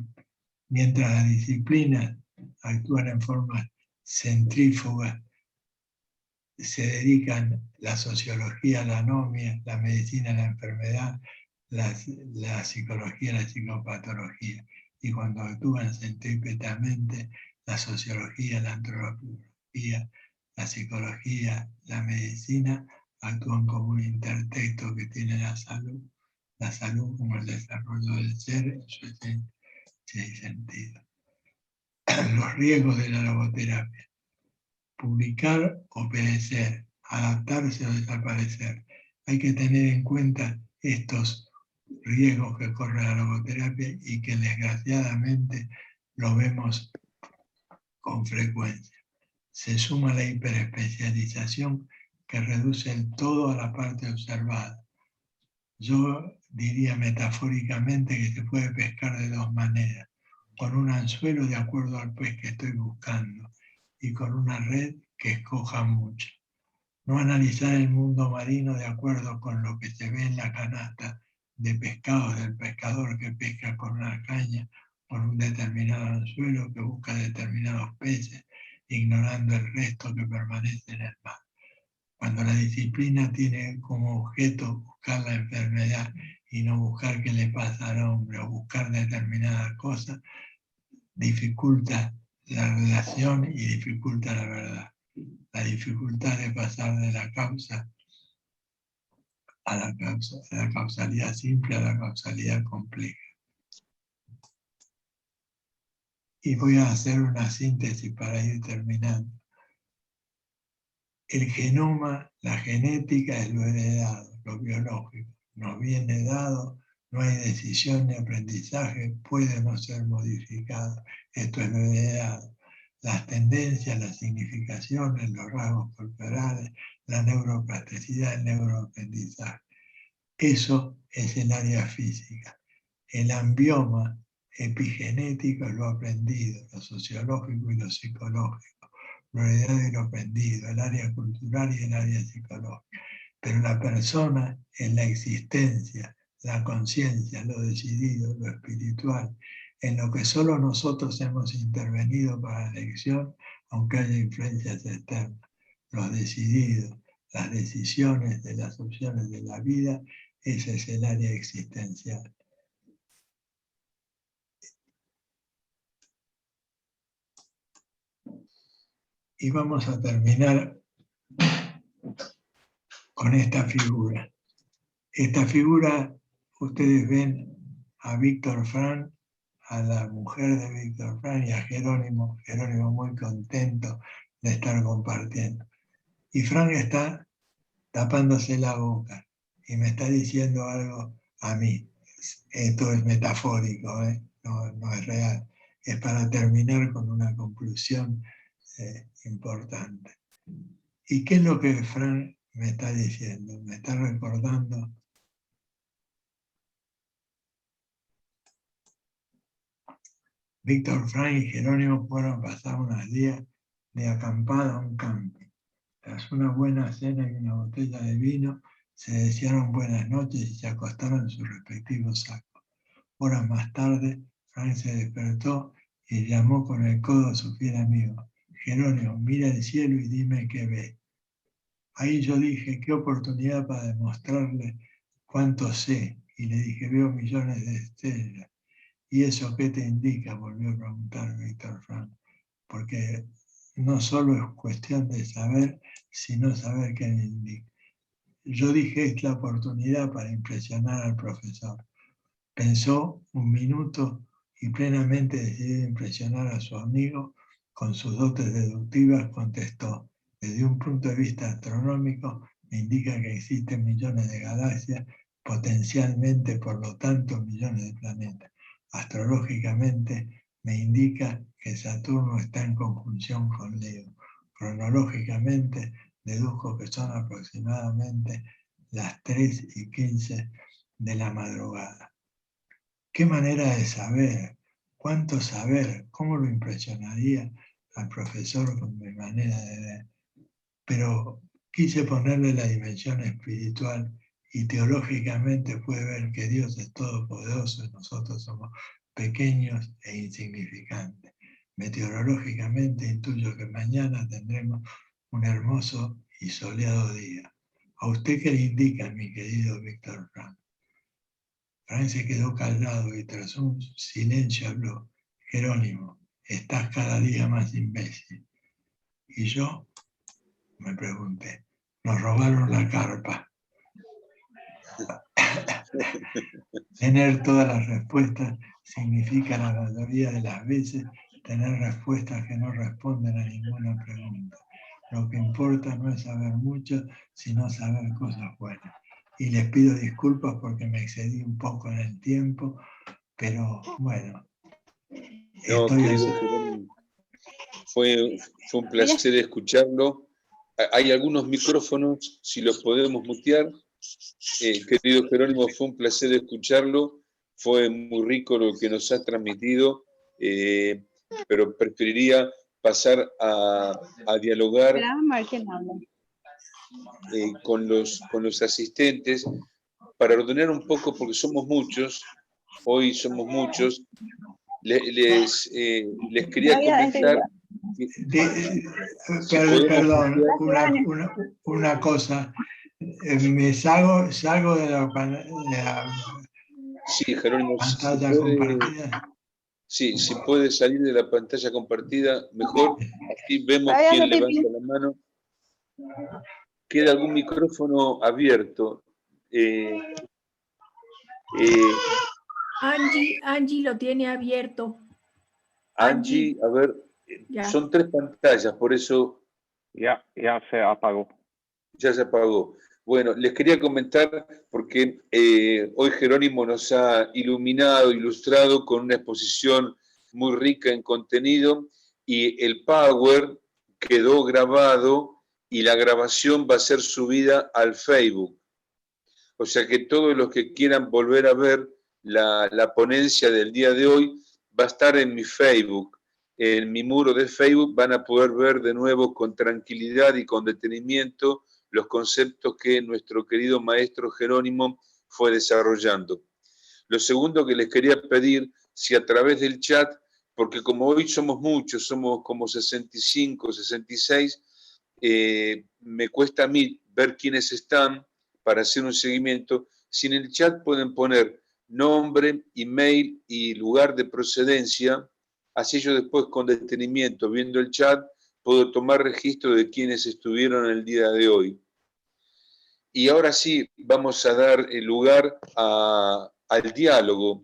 mientras las disciplinas actúan en forma centrífuga, se dedican la sociología a la anomia, la medicina a la enfermedad, la psicología a la psicopatología. Y cuando actúan centrípetamente, la sociología, la antropología, la psicología, la medicina, actúan como un intertexto que tiene la salud como el desarrollo del ser en su esencia y sentido. Los riesgos de la logoterapia: publicar o perecer, adaptarse o desaparecer. Hay que tener en cuenta estos riesgos que corre la logoterapia y que desgraciadamente lo vemos con frecuencia. Se suma la hiperespecialización que reduce el todo a la parte observada. Yo diría metafóricamente que se puede pescar de dos maneras: con un anzuelo de acuerdo al pez que estoy buscando y con una red que escoja mucho. No analizar el mundo marino de acuerdo con lo que se ve en la canasta de pescados del pescador que pesca con una caña, con un determinado anzuelo que busca determinados peces, ignorando el resto que permanece en el mar. Cuando la disciplina tiene como objeto buscar la enfermedad y no buscar qué le pasa al hombre o buscar determinadas cosas, dificulta la relación y dificulta la verdad. La dificultad de pasar de la causa a la causalidad simple, a la causalidad compleja. Y voy a hacer una síntesis para ir terminando. El genoma, la genética es lo heredado, lo biológico. Nos viene dado, no hay decisión ni aprendizaje, puede no ser modificado. Esto es lo heredado. Las tendencias, las significaciones, los rasgos corporales, la neuroplasticidad, el neuroaprendizaje. Eso es el área física. El ambioma epigenético es lo aprendido, lo sociológico y lo psicológico, lo heredado y lo aprendido, el área cultural y el área psicológica. Pero la persona es la existencia, la conciencia, lo decidido, lo espiritual, en lo que solo nosotros hemos intervenido para la elección, aunque haya influencias externas. Los decididos, las decisiones de las opciones de la vida, ese es el área existencial. Y vamos a terminar con esta figura. Esta figura, ustedes ven a Víctor Frank, a la mujer de Víctor Frank y a Jerónimo muy contento de estar compartiendo. Y Frank está tapándose la boca y me está diciendo algo a mí. Esto es metafórico, no es real. Es para terminar con una conclusión importante. ¿Y qué es lo que Frank me está diciendo? Me está recordando Víctor Frank y Jerónimo fueron a pasar unos días de acampada a un camping. Tras una buena cena y una botella de vino, se desearon buenas noches y se acostaron en sus respectivos sacos. Horas más tarde, Frank se despertó y llamó con el codo a su fiel amigo. Jerónimo, mira el cielo y dime qué ve. Ahí yo dije, qué oportunidad para demostrarle cuánto sé. Y le dije, veo millones de estrellas. ¿Y eso qué te indica? Volvió a preguntar Víctor Frank. Porque no solo es cuestión de saber, sino saber qué me indica. Yo dije, es la oportunidad para impresionar al profesor. Pensó un minuto y plenamente decidido impresionar a su amigo con sus dotes deductivas, contestó, desde un punto de vista astronómico, me indica que existen millones de galaxias, potencialmente, por lo tanto, millones de planetas. Astrológicamente, me indica que Saturno está en conjunción con Leo. Cronológicamente, deduzco que son aproximadamente las 3:15 de la madrugada. ¿Qué manera de saber? ¿Cuánto saber? ¿Cómo lo impresionaría al profesor con mi manera de ver? Pero quise ponerle la dimensión espiritual y teológicamente puede ver que Dios es todopoderoso y nosotros somos pequeños e insignificantes. Meteorológicamente intuyo que mañana tendremos un hermoso y soleado día. ¿A usted qué le indica, mi querido Víctor Frank? Frank se quedó callado y tras un silencio habló. Jerónimo, estás cada día más imbécil. Y yo me pregunté, nos robaron la carpa. Tener todas las respuestas significa la mayoría de las veces tener respuestas que no responden a ninguna pregunta. Lo que importa no es saber mucho, sino saber cosas buenas. Y les pido disculpas porque me excedí un poco en el tiempo, pero bueno. No, querido Jerónimo, fue un placer escucharlo. Hay algunos micrófonos, si los podemos mutear. Querido Jerónimo, fue un placer escucharlo. Fue muy rico lo que nos has transmitido, pero preferiría pasar a dialogar con los asistentes para ordenar un poco, porque somos muchos, hoy somos muchos. Les quería comentar perdón, una cosa. Me salgo de la sí, Jerónimo, pantalla compartida. Sí, si puede salir de la pantalla compartida, mejor. Así vemos quién levanta la mano. ¿Queda algún micrófono abierto? Angie lo tiene abierto. Angie, a ver, Ya. son 3 pantallas, por eso Ya se apagó. ya se apagó. Bueno, les quería comentar porque hoy Jerónimo nos ha iluminado, ilustrado con una exposición muy rica en contenido y el Power quedó grabado y la grabación va a ser subida al Facebook. O sea que todos los que quieran volver a ver la ponencia del día de hoy va a estar en mi Facebook. En mi muro de Facebook van a poder ver de nuevo con tranquilidad y con detenimiento los conceptos que nuestro querido maestro Jerónimo fue desarrollando. Lo segundo que les quería pedir, si a través del chat, porque como hoy somos muchos, somos como 65, 66, me cuesta a mí ver quiénes están para hacer un seguimiento. Si en el chat pueden poner nombre, email y lugar de procedencia, así yo después con detenimiento, viendo el chat, puedo tomar registro de quienes estuvieron el día de hoy. Y ahora sí, vamos a dar lugar al diálogo,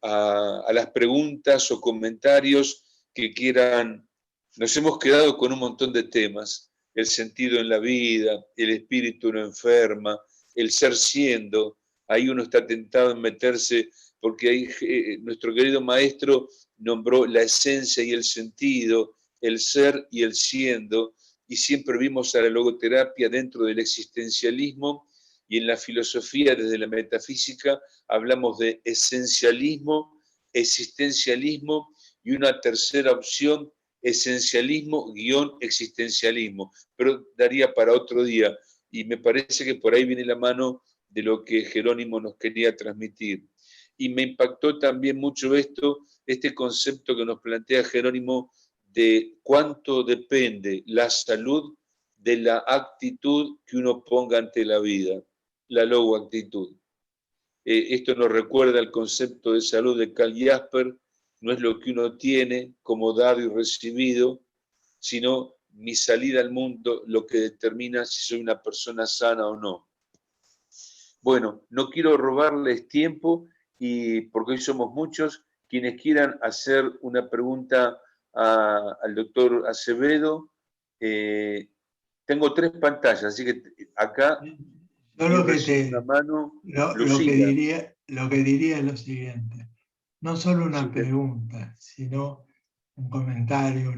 a las preguntas o comentarios que quieran. Nos hemos quedado con un montón de temas: el sentido en la vida, el espíritu no enferma, el ser siendo. Ahí uno está tentado en meterse, porque ahí nuestro querido maestro nombró la esencia y el sentido, el ser y el siendo, y siempre vimos a la logoterapia dentro del existencialismo, y en la filosofía desde la metafísica hablamos de esencialismo, existencialismo y una tercera opción, esencialismo-existencialismo, pero daría para otro día, y me parece que por ahí viene la mano de lo que Jerónimo nos quería transmitir. Y me impactó también mucho este concepto que nos plantea Jerónimo de cuánto depende la salud de la actitud que uno ponga ante la vida, la logoactitud. Esto nos recuerda el concepto de salud de Karl Jasper: no es lo que uno tiene como dado y recibido, sino mi salida al mundo lo que determina si soy una persona sana o no. Bueno, no quiero robarles tiempo, y porque hoy somos muchos. Quienes quieran hacer una pregunta al doctor Acevedo, tengo 3 pantallas, así que acá Yo lo que diría es lo siguiente: no solo una pregunta, sino un comentario,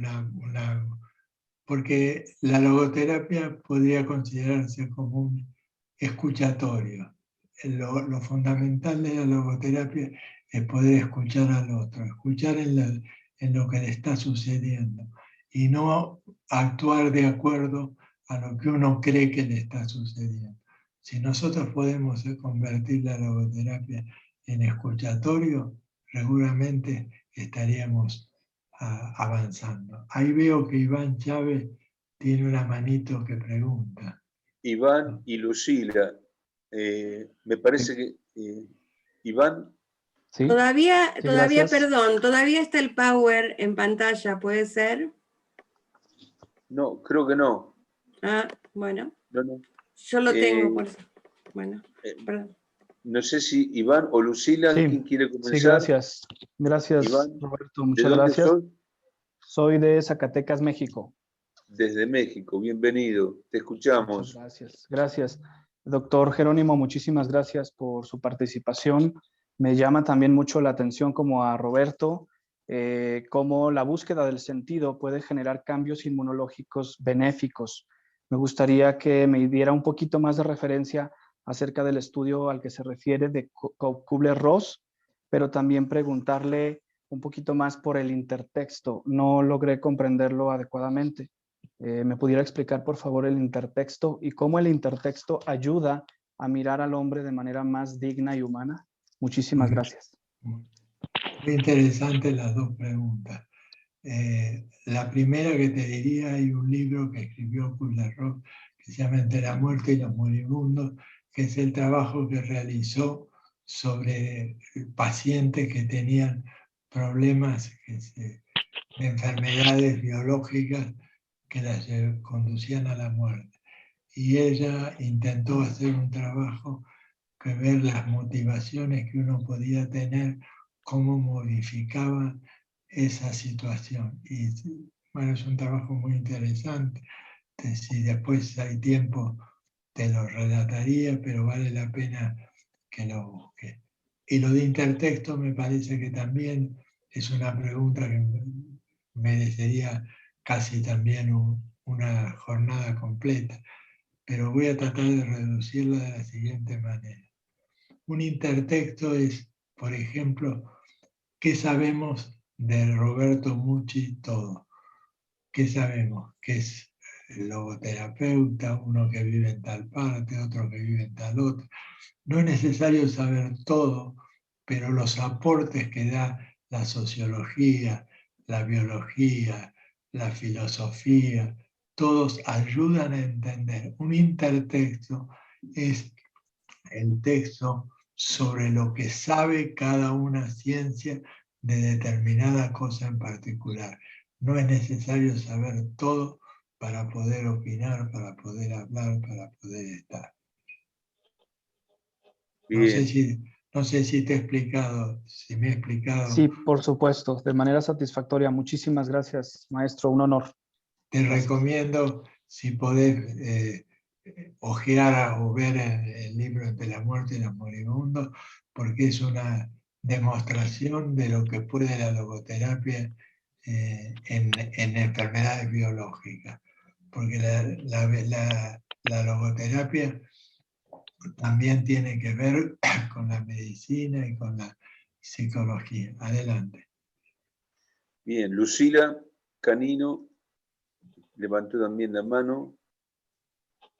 porque la logoterapia podría considerarse como un escuchatorio. Lo fundamental de la logoterapia es poder escuchar al otro, escuchar en lo que le está sucediendo y no actuar de acuerdo a lo que uno cree que le está sucediendo. Si nosotros podemos convertir la logoterapia en escuchatorio, seguramente estaríamos avanzando. Ahí veo que Iván Chávez tiene una manito que pregunta. Iván y Lucila, me parece que Iván. Sí. Todavía, Gracias. perdón, todavía está el Power en pantalla, ¿puede ser? No, creo que no. Ah, bueno. No. Yo lo tengo, por eso. Bueno, perdón. No sé si Iván o Lucila, Sí, ¿quién quiere comenzar? Sí, gracias. Gracias, Iván, Roberto, muchas ¿de dónde gracias. sos? Soy de Zacatecas, México. Desde México, bienvenido, te escuchamos. Muchas gracias. Doctor Jerónimo, muchísimas gracias por su participación. Me llama también mucho la atención, como a Roberto, cómo la búsqueda del sentido puede generar cambios inmunológicos benéficos. Me gustaría que me diera un poquito más de referencia acerca del estudio al que se refiere de Kubler-Ross, pero también preguntarle un poquito más por el intertexto. No logré comprenderlo adecuadamente. ¿Me pudiera explicar, por favor, el intertexto y cómo el intertexto ayuda a mirar al hombre de manera más digna y humana? Muchísimas gracias. Muy interesantes las 2 preguntas. La primera que te diría, hay un libro que escribió Kubler-Ross que se llama Entre la muerte y los moribundos, que es el trabajo que realizó sobre pacientes que tenían problemas de enfermedades biológicas que las conducían a la muerte. Y ella intentó hacer un trabajo que ver las motivaciones que uno podía tener, cómo modificaba esa situación. Y bueno, es un trabajo muy interesante. Si después hay tiempo, te lo relataría, pero vale la pena que lo busques. Y lo de intertexto me parece que también es una pregunta que merecería casi también una jornada completa, pero voy a tratar de reducirla de la siguiente manera. Un intertexto es, por ejemplo, ¿qué sabemos de Roberto Mucci todo? ¿Qué sabemos? Que es logoterapeuta, uno que vive en tal parte, otro que vive en tal otra. No es necesario saber todo, pero los aportes que da la sociología, la biología, la filosofía, todos ayudan a entender. Un intertexto es el texto sobre lo que sabe cada una ciencia de determinada cosa en particular. No es necesario saber todo para poder opinar, para poder hablar, para poder estar. No sé si te he explicado, si me he explicado. Sí, por supuesto, de manera satisfactoria. Muchísimas gracias, maestro, un honor. Te recomiendo, si podés, ojear o ver el libro Entre la muerte y los moribundos, porque es una demostración de lo que puede la logoterapia en enfermedades biológicas. Porque la logoterapia también tiene que ver con la medicina y con la psicología. Adelante. Bien, Lucila Canino levantó también la mano.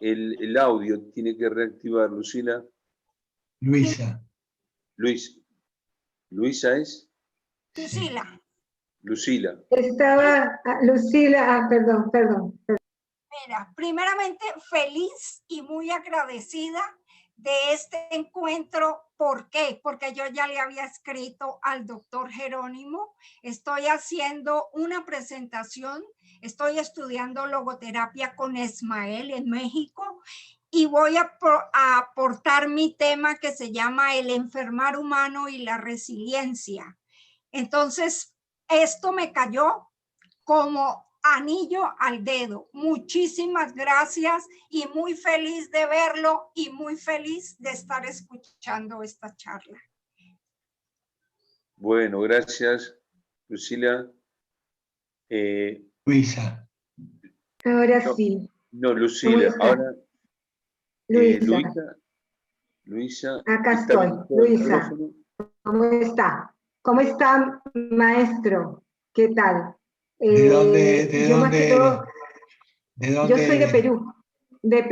El audio tiene que reactivar, Lucila. Luisa. Luisa es. Lucila. Lucila. Estaba Lucila, perdón. Mira, primeramente feliz y muy agradecida de este encuentro. ¿Por qué? Porque yo ya le había escrito al doctor Jerónimo. Estoy haciendo una presentación, estoy estudiando logoterapia con Ismael en México y voy a aportar mi tema que se llama el enfermar humano y la resiliencia. Entonces, esto me cayó como anillo al dedo. Muchísimas gracias y muy feliz de verlo y muy feliz de estar escuchando esta charla. Bueno, gracias, Lucila. Luisa. Ahora sí. No, Lucila. Ahora, Luisa. Acá estoy, Luisa. ¿Cómo está? ¿Cómo está, maestro? ¿Qué tal? ¿De dónde? Yo soy de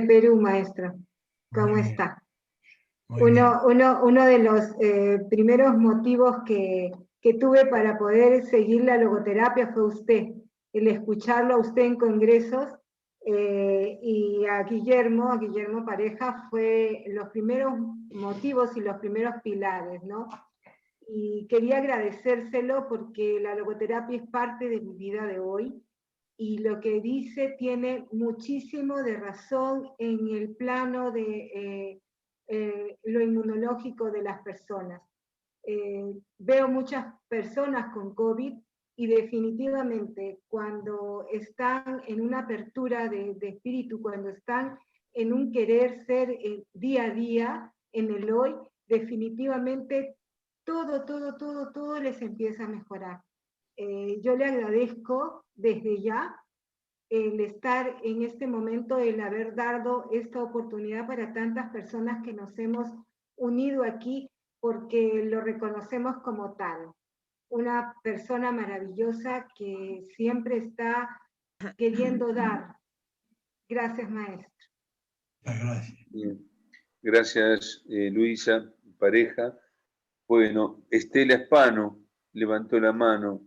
Perú, maestro. ¿Cómo está? Uno de los primeros motivos que tuve para poder seguir la logoterapia fue usted, el escucharlo a usted en congresos, y a Guillermo Pareja fue los primeros motivos y los primeros pilares, ¿no? Y quería agradecérselo porque la logoterapia es parte de mi vida de hoy y lo que dice tiene muchísimo de razón en el plano de lo inmunológico de las personas. Veo muchas personas con COVID y definitivamente cuando están en una apertura de espíritu, cuando están en un querer ser día a día, en el hoy, definitivamente todo les empieza a mejorar. Yo le agradezco desde ya el estar en este momento, el haber dado esta oportunidad para tantas personas que nos hemos unido aquí porque lo reconocemos como tal. Una persona maravillosa que siempre está queriendo dar. Gracias, maestro. Gracias. Bien. Gracias, Luisa Pareja. Bueno, Estela Espano levantó la mano.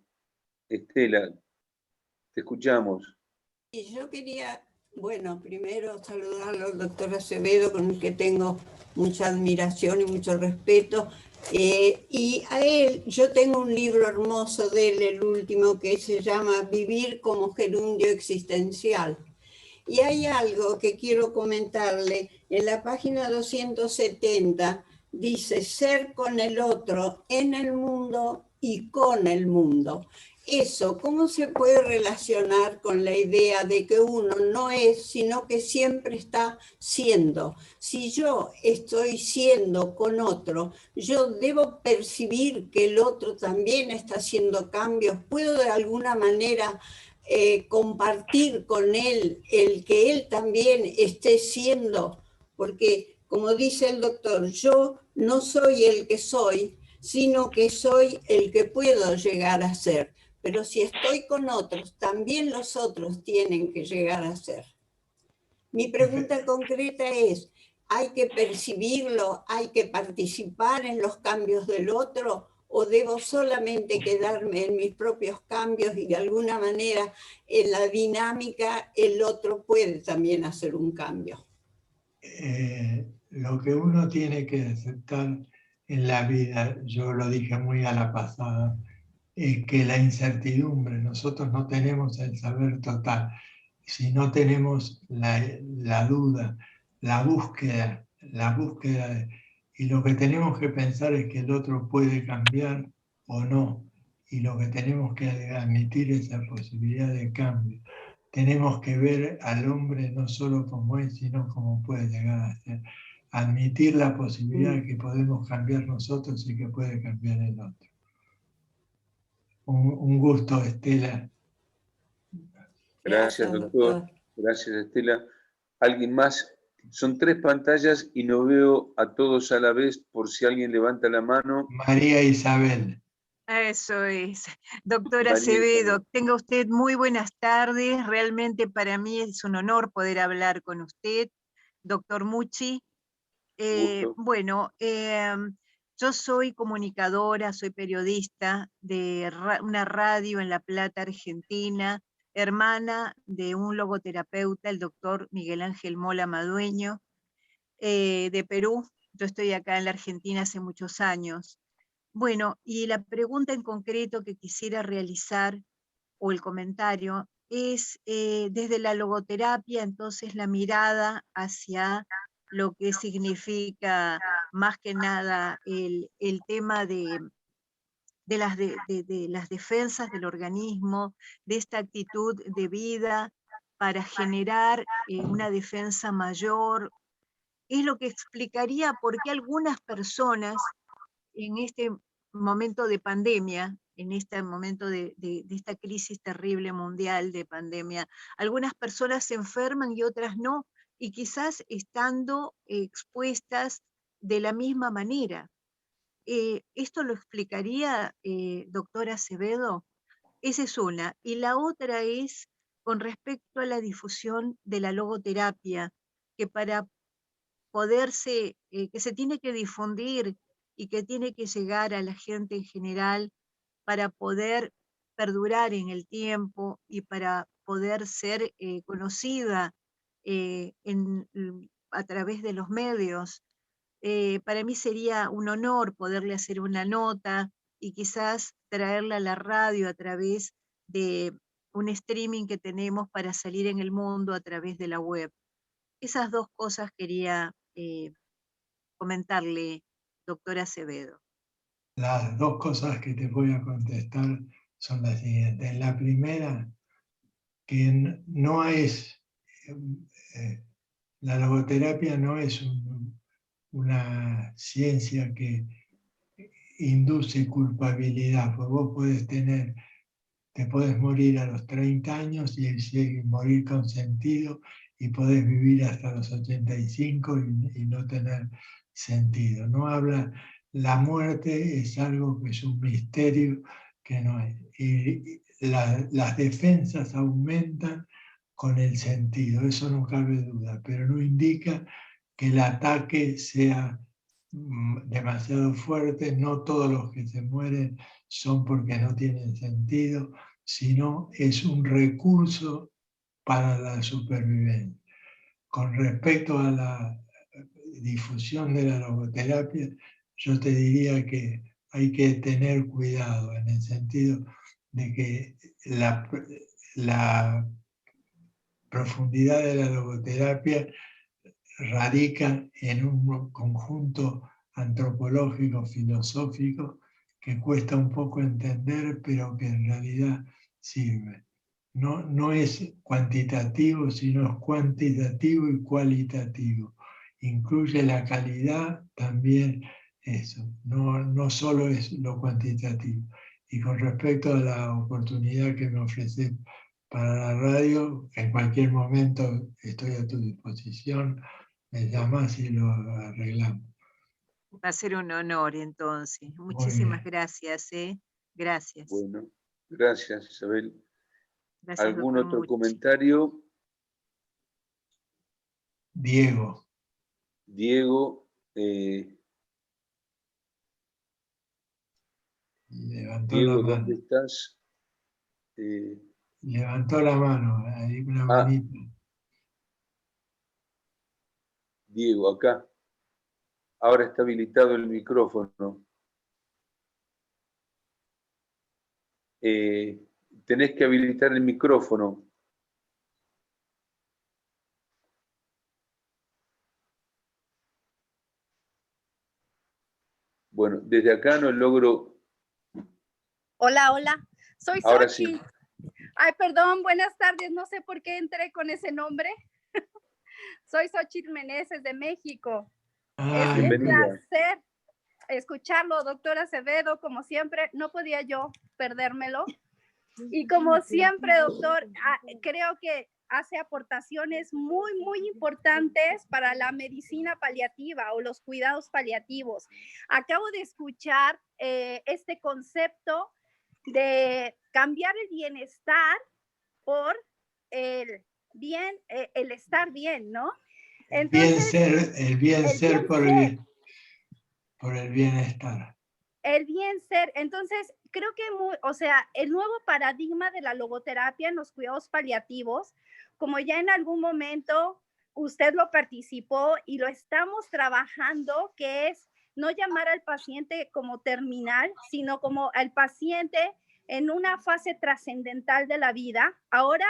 Estela, te escuchamos. Y yo quería, bueno, primero saludarlo al doctor Acevedo, con el que tengo mucha admiración y mucho respeto. Y a él, yo tengo un libro hermoso de él, el último, que se llama Vivir como gerundio existencial. Y hay algo que quiero comentarle. En la página 270 dice ser con el otro, en el mundo y con el mundo. Eso, ¿cómo se puede relacionar con la idea de que uno no es, sino que siempre está siendo? Si yo estoy siendo con otro, yo debo percibir que el otro también está haciendo cambios. ¿Puedo de alguna manera compartir con él el que él también esté siendo? Porque, como dice el doctor, yo no soy el que soy, sino que soy el que puedo llegar a ser. Pero si estoy con otros, también los otros tienen que llegar a ser. Mi pregunta concreta es, ¿hay que percibirlo, hay que participar en los cambios del otro? ¿O debo solamente quedarme en mis propios cambios y de alguna manera en la dinámica el otro puede también hacer un cambio? Lo que uno tiene que aceptar en la vida, yo lo dije muy a la pasada, es que la incertidumbre, nosotros no tenemos el saber total, si no tenemos la duda, la búsqueda, y lo que tenemos que pensar es que el otro puede cambiar o no, y lo que tenemos que admitir es la posibilidad de cambio. Tenemos que ver al hombre no solo como es, sino como puede llegar a ser. Admitir la posibilidad de que podemos cambiar nosotros y que puede cambiar el otro. Un gusto, Estela. Gracias, doctor. Gracias, Estela. ¿Alguien más? Son 3 pantallas y no veo a todos a la vez, por si alguien levanta la mano. María Isabel. Eso es. Doctora Acevedo, tenga usted muy buenas tardes. Realmente para mí es un honor poder hablar con usted, doctor Mucci. Bueno, yo soy comunicadora, soy periodista de una radio en La Plata, Argentina, hermana de un logoterapeuta, el doctor Miguel Ángel Mola Madueño, de Perú. Yo estoy acá en la Argentina hace muchos años. Bueno, y la pregunta en concreto que quisiera realizar, o el comentario, es desde la logoterapia, entonces la mirada hacia lo que significa más que nada el tema de las defensas del organismo, de esta actitud de vida para generar una defensa mayor. Es lo que explicaría por qué algunas personas en este momento de pandemia, en este momento de esta crisis terrible mundial de pandemia, algunas personas se enferman y otras no, y quizás estando expuestas de la misma manera. ¿Esto lo explicaría, doctora Acevedo? Esa es una. Y la otra es con respecto a la difusión de la logoterapia, que para poderse, que se tiene que difundir y que tiene que llegar a la gente en general para poder perdurar en el tiempo y para poder ser conocida a través de los medios. Para mí sería un honor poderle hacer una nota y quizás traerla a la radio a través de un streaming que tenemos para salir en el mundo a través de la web. Esas dos cosas quería comentarle, doctora Acevedo. Las dos cosas que te voy a contestar son las siguientes. La primera, que no es, la logoterapia no es una ciencia que induce culpabilidad, porque vos te podés morir a los 30 años y morir con sentido, y podés vivir hasta los 85 y no tener sentido. No habla, la muerte es algo que es un misterio que no es. Y las defensas aumentan con el sentido, eso no cabe duda, pero no indica que el ataque sea demasiado fuerte. No todos los que se mueren son porque no tienen sentido, sino es un recurso para la supervivencia. Con respecto a la difusión de la logoterapia, yo te diría que hay que tener cuidado en el sentido de que profundidad de la logoterapia radica en un conjunto antropológico, filosófico, que cuesta un poco entender, pero que en realidad sirve. No es cuantitativo, sino es cuantitativo y cualitativo. Incluye la calidad también eso, no solo es lo cuantitativo. Y con respecto a la oportunidad que me ofrece para la radio, en cualquier momento estoy a tu disposición, me llamas y lo arreglamos. Va a ser un honor entonces. Muy Muchísimas bien. gracias. Gracias. Bueno, gracias, Isabel. Gracias, ¿Algún doctor otro Muchi. comentario? Diego. Diego, Levantó Diego, la ¿dónde mano. estás? Levantó la mano, hay una manita. Diego, acá. Ahora está habilitado el micrófono. Tenés que habilitar el micrófono. Bueno, desde acá no logro. Hola, hola. Soy Ahora Xochitl. sí. Ay, perdón, buenas tardes. No sé por qué entré con ese nombre. Soy Xochitl Meneses de México. Es un Bienvenida. placer escucharlo, doctor Acevedo. Como siempre, no podía yo perdérmelo. Y como siempre, doctor, creo que hace aportaciones muy, muy importantes para la medicina paliativa o los cuidados paliativos. Acabo de escuchar este concepto de cambiar el bienestar por el bien, el estar bien, ¿no? Entonces, el bien ser por el bienestar. El bien ser. Entonces, creo que, o sea, el nuevo paradigma de la logoterapia en los cuidados paliativos, como ya en algún momento usted lo participó y lo estamos trabajando, que es no llamar al paciente como terminal, sino como al paciente en una fase trascendental de la vida. Ahora,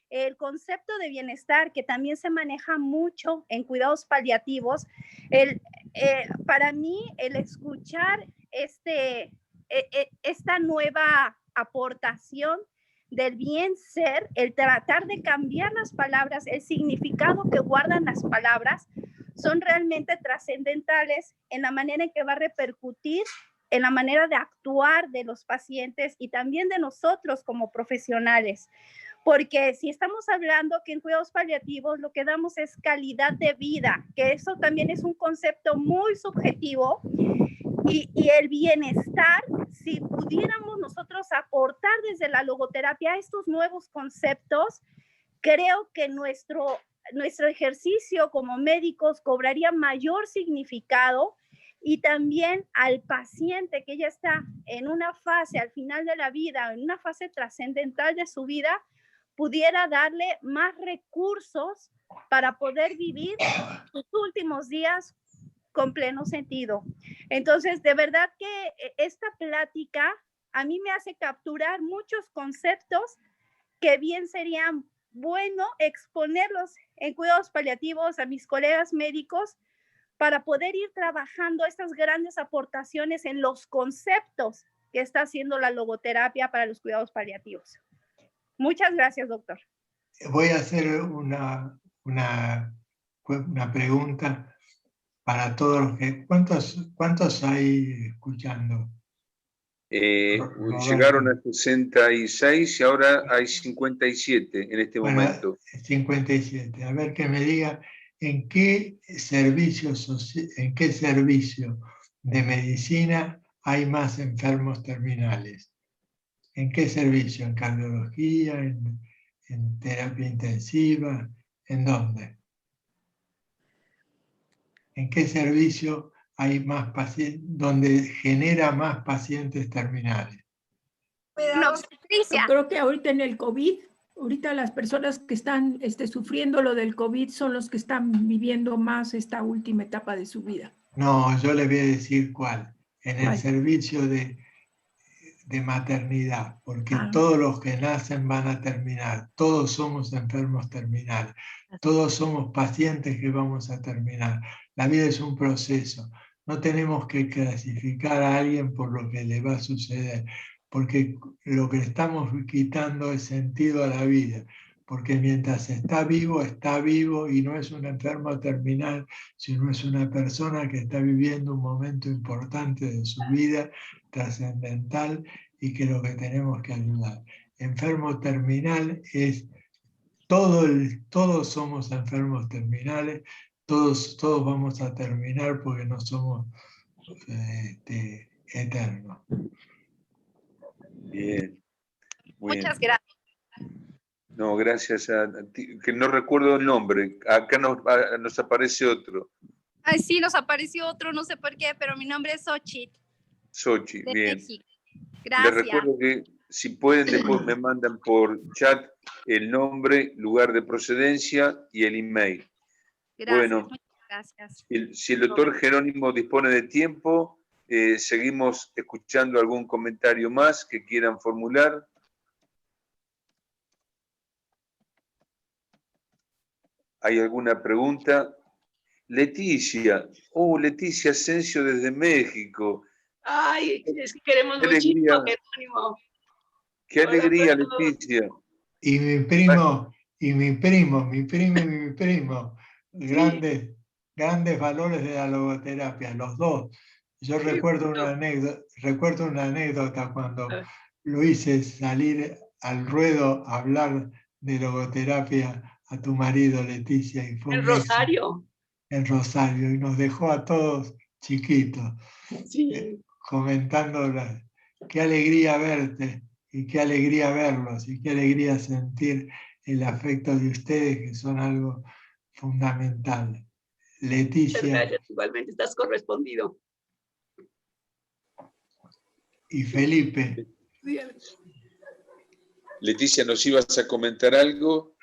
el concepto de bienestar, que también se maneja mucho en cuidados paliativos, para mí, el escuchar esta nueva aportación del bien ser, el tratar de cambiar las palabras, el significado que guardan las palabras, son realmente trascendentales en la manera en que va a repercutir en la manera de actuar de los pacientes y también de nosotros como profesionales. Porque si estamos hablando que en cuidados paliativos lo que damos es calidad de vida, que eso también es un concepto muy subjetivo, y el bienestar, si pudiéramos nosotros aportar desde la logoterapia estos nuevos conceptos, creo que nuestro ejercicio como médicos cobraría mayor significado, y también al paciente que ya está en una fase al final de la vida, en una fase trascendental de su vida, pudiera darle más recursos para poder vivir sus últimos días con pleno sentido. Entonces, de verdad que esta plática a mí me hace capturar muchos conceptos que bien serían bueno exponerlos en cuidados paliativos a mis colegas médicos para poder ir trabajando estas grandes aportaciones en los conceptos que está haciendo la logoterapia para los cuidados paliativos. Muchas gracias, doctor. Voy a hacer una pregunta para todos los que... ¿Cuántos hay escuchando? Llegaron a 66 y ahora hay 57 en este momento. 57. A ver que me diga en qué servicio de medicina hay más enfermos terminales. ¿En qué servicio? ¿En cardiología? ¿En terapia intensiva? ¿En dónde? ¿En qué servicio hay más pacientes, donde genera más pacientes terminales? No, yo creo que ahorita en el COVID, ahorita las personas que están sufriendo lo del COVID son los que están viviendo más esta última etapa de su vida. No, yo le voy a decir cuál. En el servicio de maternidad, porque todos los que nacen van a terminar, todos somos enfermos terminales, todos somos pacientes que vamos a terminar. La vida es un proceso, no tenemos que clasificar a alguien por lo que le va a suceder, porque lo que estamos quitando es sentido a la vida, porque mientras está vivo y no es un enfermo terminal, sino es una persona que está viviendo un momento importante de su vida, trascendental, y que lo que tenemos que ayudar. Enfermo terminal es todos somos enfermos terminales, todos vamos a terminar porque no somos eternos. Bien. Muchas gracias. No, gracias a ti, que no recuerdo el nombre. Acá nos aparece otro. Ay, sí, nos apareció otro, no sé por qué, pero mi nombre es Xochitl. Xochitl, de bien. México. Gracias. Les recuerdo que si pueden, después me mandan por chat el nombre, lugar de procedencia y el email. Gracias, bueno, muchas gracias. Si el doctor Jerónimo dispone de tiempo, seguimos escuchando algún comentario más que quieran formular. ¿Hay alguna pregunta? Leticia. Leticia Asensio desde México. Ay, es que queremos muchísimo a Jerónimo. Qué alegría, Leticia. Y mi primo, sí. Grandes valores de la logoterapia, los dos. Yo sí, recuerdo una anécdota cuando lo hice salir al ruedo a hablar de logoterapia a tu marido, Leticia. Y fue en Rosario. En Rosario, y nos dejó a todos chiquitos, sí. Comentando qué alegría verte, y qué alegría verlos, y qué alegría sentir el afecto de ustedes, que son algo fundamental. Leticia. Muchas gracias, igualmente estás correspondido. Y Felipe. Leticia, ¿nos ibas a comentar algo?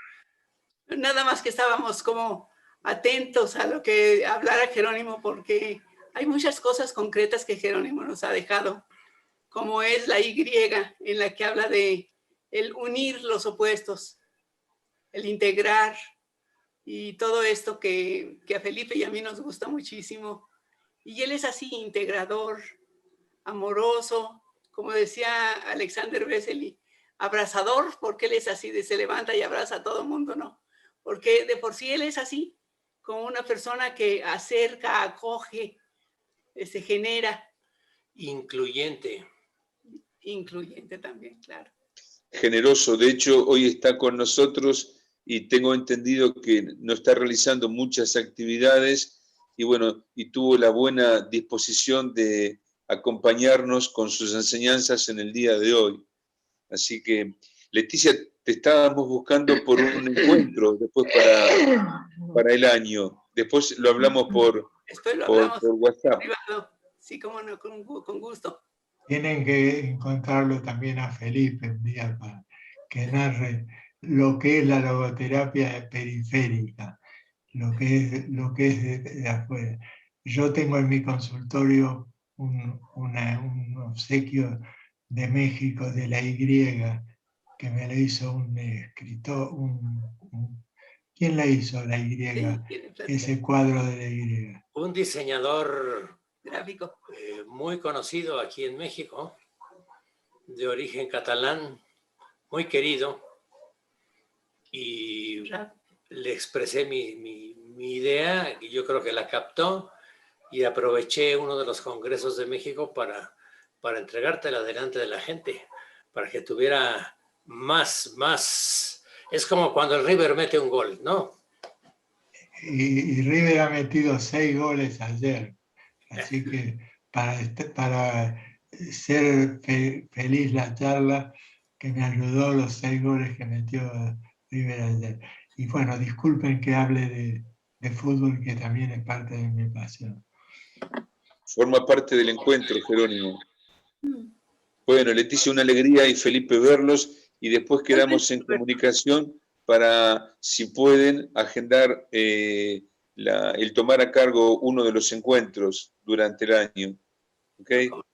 Nada más que estábamos como atentos a lo que hablara Jerónimo, porque hay muchas cosas concretas que Jerónimo nos ha dejado, como es la Y, en la que habla de el unir los opuestos, el integrar, y todo esto que a Felipe y a mí nos gusta muchísimo. Y él es así, integrador, amoroso, como decía Alexander Vesely, abrazador, porque él es así, se levanta y abraza a todo el mundo, ¿no? Porque de por sí él es así, como una persona que acerca, acoge, se genera. Incluyente. Incluyente también, claro. Generoso, de hecho, hoy está con nosotros y tengo entendido que nos está realizando muchas actividades y bueno, y tuvo la buena disposición de acompañarnos con sus enseñanzas en el día de hoy. Así que, Leticia, te estábamos buscando por un encuentro después para el año. Después lo hablamos por WhatsApp. Privado. Sí, cómo no, con gusto. Tienen que encontrarlo también a Felipe un día para que narre lo que es la logoterapia periférica, lo que es de afuera. Yo tengo en mi consultorio un obsequio de México, de la Y, que me lo hizo un escritor, ¿quién la hizo la Y? Sí, ese cuadro de la Y. Un diseñador gráfico muy conocido aquí en México, de origen catalán, muy querido, y le expresé mi idea, y yo creo que la captó, y aproveché uno de los congresos de México para entregártela delante de la gente, para que tuviera más. Es como cuando el River mete un gol, ¿no? Y River ha metido 6 goles ayer, así que para ser feliz la charla, que me ayudó los 6 goles que metió River ayer. Y bueno, disculpen que hable de fútbol, que también es parte de mi pasión. Forma parte del encuentro, Jerónimo. Bueno, Leticia, una alegría y Felipe verlos, y después quedamos en comunicación para, si pueden, agendar el tomar a cargo uno de los encuentros durante el año. ¿Okay? Con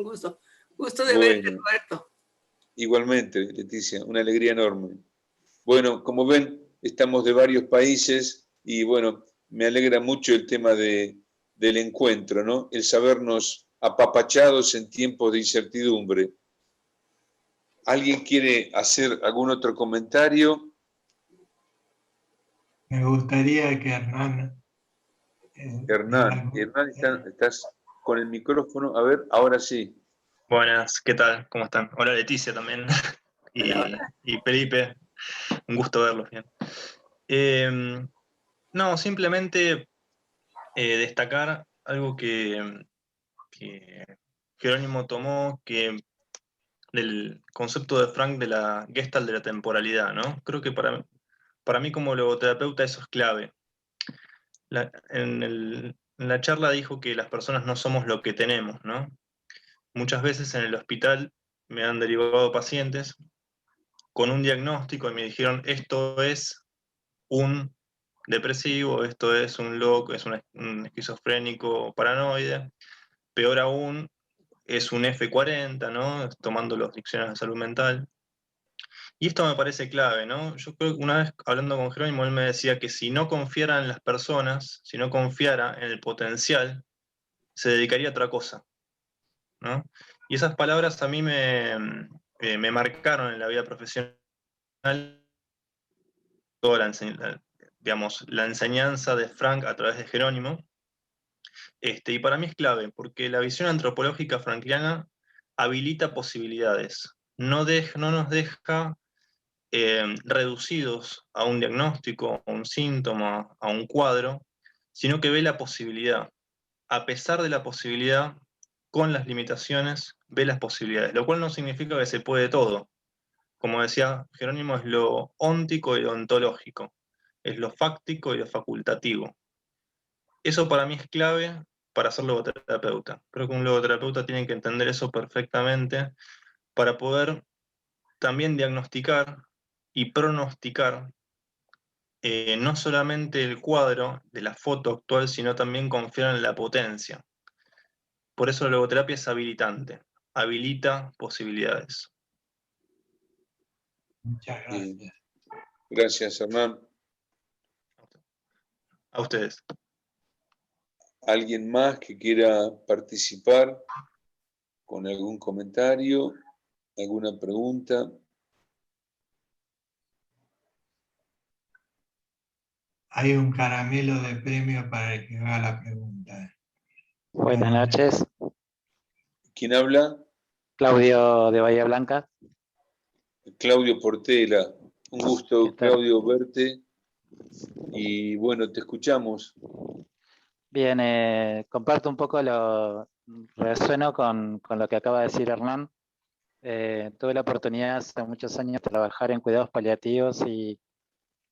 gusto. Gusto de verte, Roberto. Igualmente, Leticia, una alegría enorme. Bueno, como ven, estamos de varios países y bueno, me alegra mucho el tema del encuentro, ¿no? El sabernos apapachados en tiempos de incertidumbre. ¿Alguien quiere hacer algún otro comentario? Me gustaría que Hernán... Hernán, estás con el micrófono. A ver, ahora sí. Buenas, ¿qué tal? ¿Cómo están? Hola Leticia también. Y Felipe, un gusto verlos bien. No, simplemente destacar algo que Jerónimo tomó, del concepto de Frank de la Gestalt de la temporalidad, ¿no? Creo que para mí como logoterapeuta eso es clave. En la charla dijo que las personas no somos lo que tenemos, ¿no? Muchas veces en el hospital me han derivado pacientes con un diagnóstico y me dijeron esto es un depresivo, esto es un loco, es un esquizofrénico paranoide, peor aún es un F40, ¿no? Tomando los diccionarios de salud mental. Y esto me parece clave, ¿no? Yo creo que una vez hablando con Jerónimo, él me decía que si no confiara en las personas, si no confiara en el potencial, se dedicaría a otra cosa, ¿no? Y esas palabras a mí me marcaron en la vida profesional, toda la enseñanza de Frank a través de Jerónimo. Y para mí es clave, porque la visión antropológica frankliana habilita posibilidades, no nos deja reducidos a un diagnóstico, a un síntoma, a un cuadro, sino que ve la posibilidad. A pesar de la posibilidad, con las limitaciones, ve las posibilidades, lo cual no significa que se puede todo. Como decía Jerónimo, es lo óntico y lo ontológico, es lo fáctico y lo facultativo. Eso para mí es clave para ser logoterapeuta. Creo que un logoterapeuta tiene que entender eso perfectamente para poder también diagnosticar y pronosticar no solamente el cuadro de la foto actual, sino también confiar en la potencia. Por eso la logoterapia es habilitante, habilita posibilidades. Muchas gracias. Gracias, Hernán. A ustedes. ¿Alguien más que quiera participar con algún comentario, alguna pregunta? Hay un caramelo de premio para el que haga la pregunta. Buenas noches. ¿Quién habla? Claudio de Bahía Blanca. Claudio Portela. Un gusto, Claudio, verte. Y bueno, te escuchamos. Bien, comparto un poco resueno con lo que acaba de decir Hernán. Tuve la oportunidad hace muchos años de trabajar en cuidados paliativos y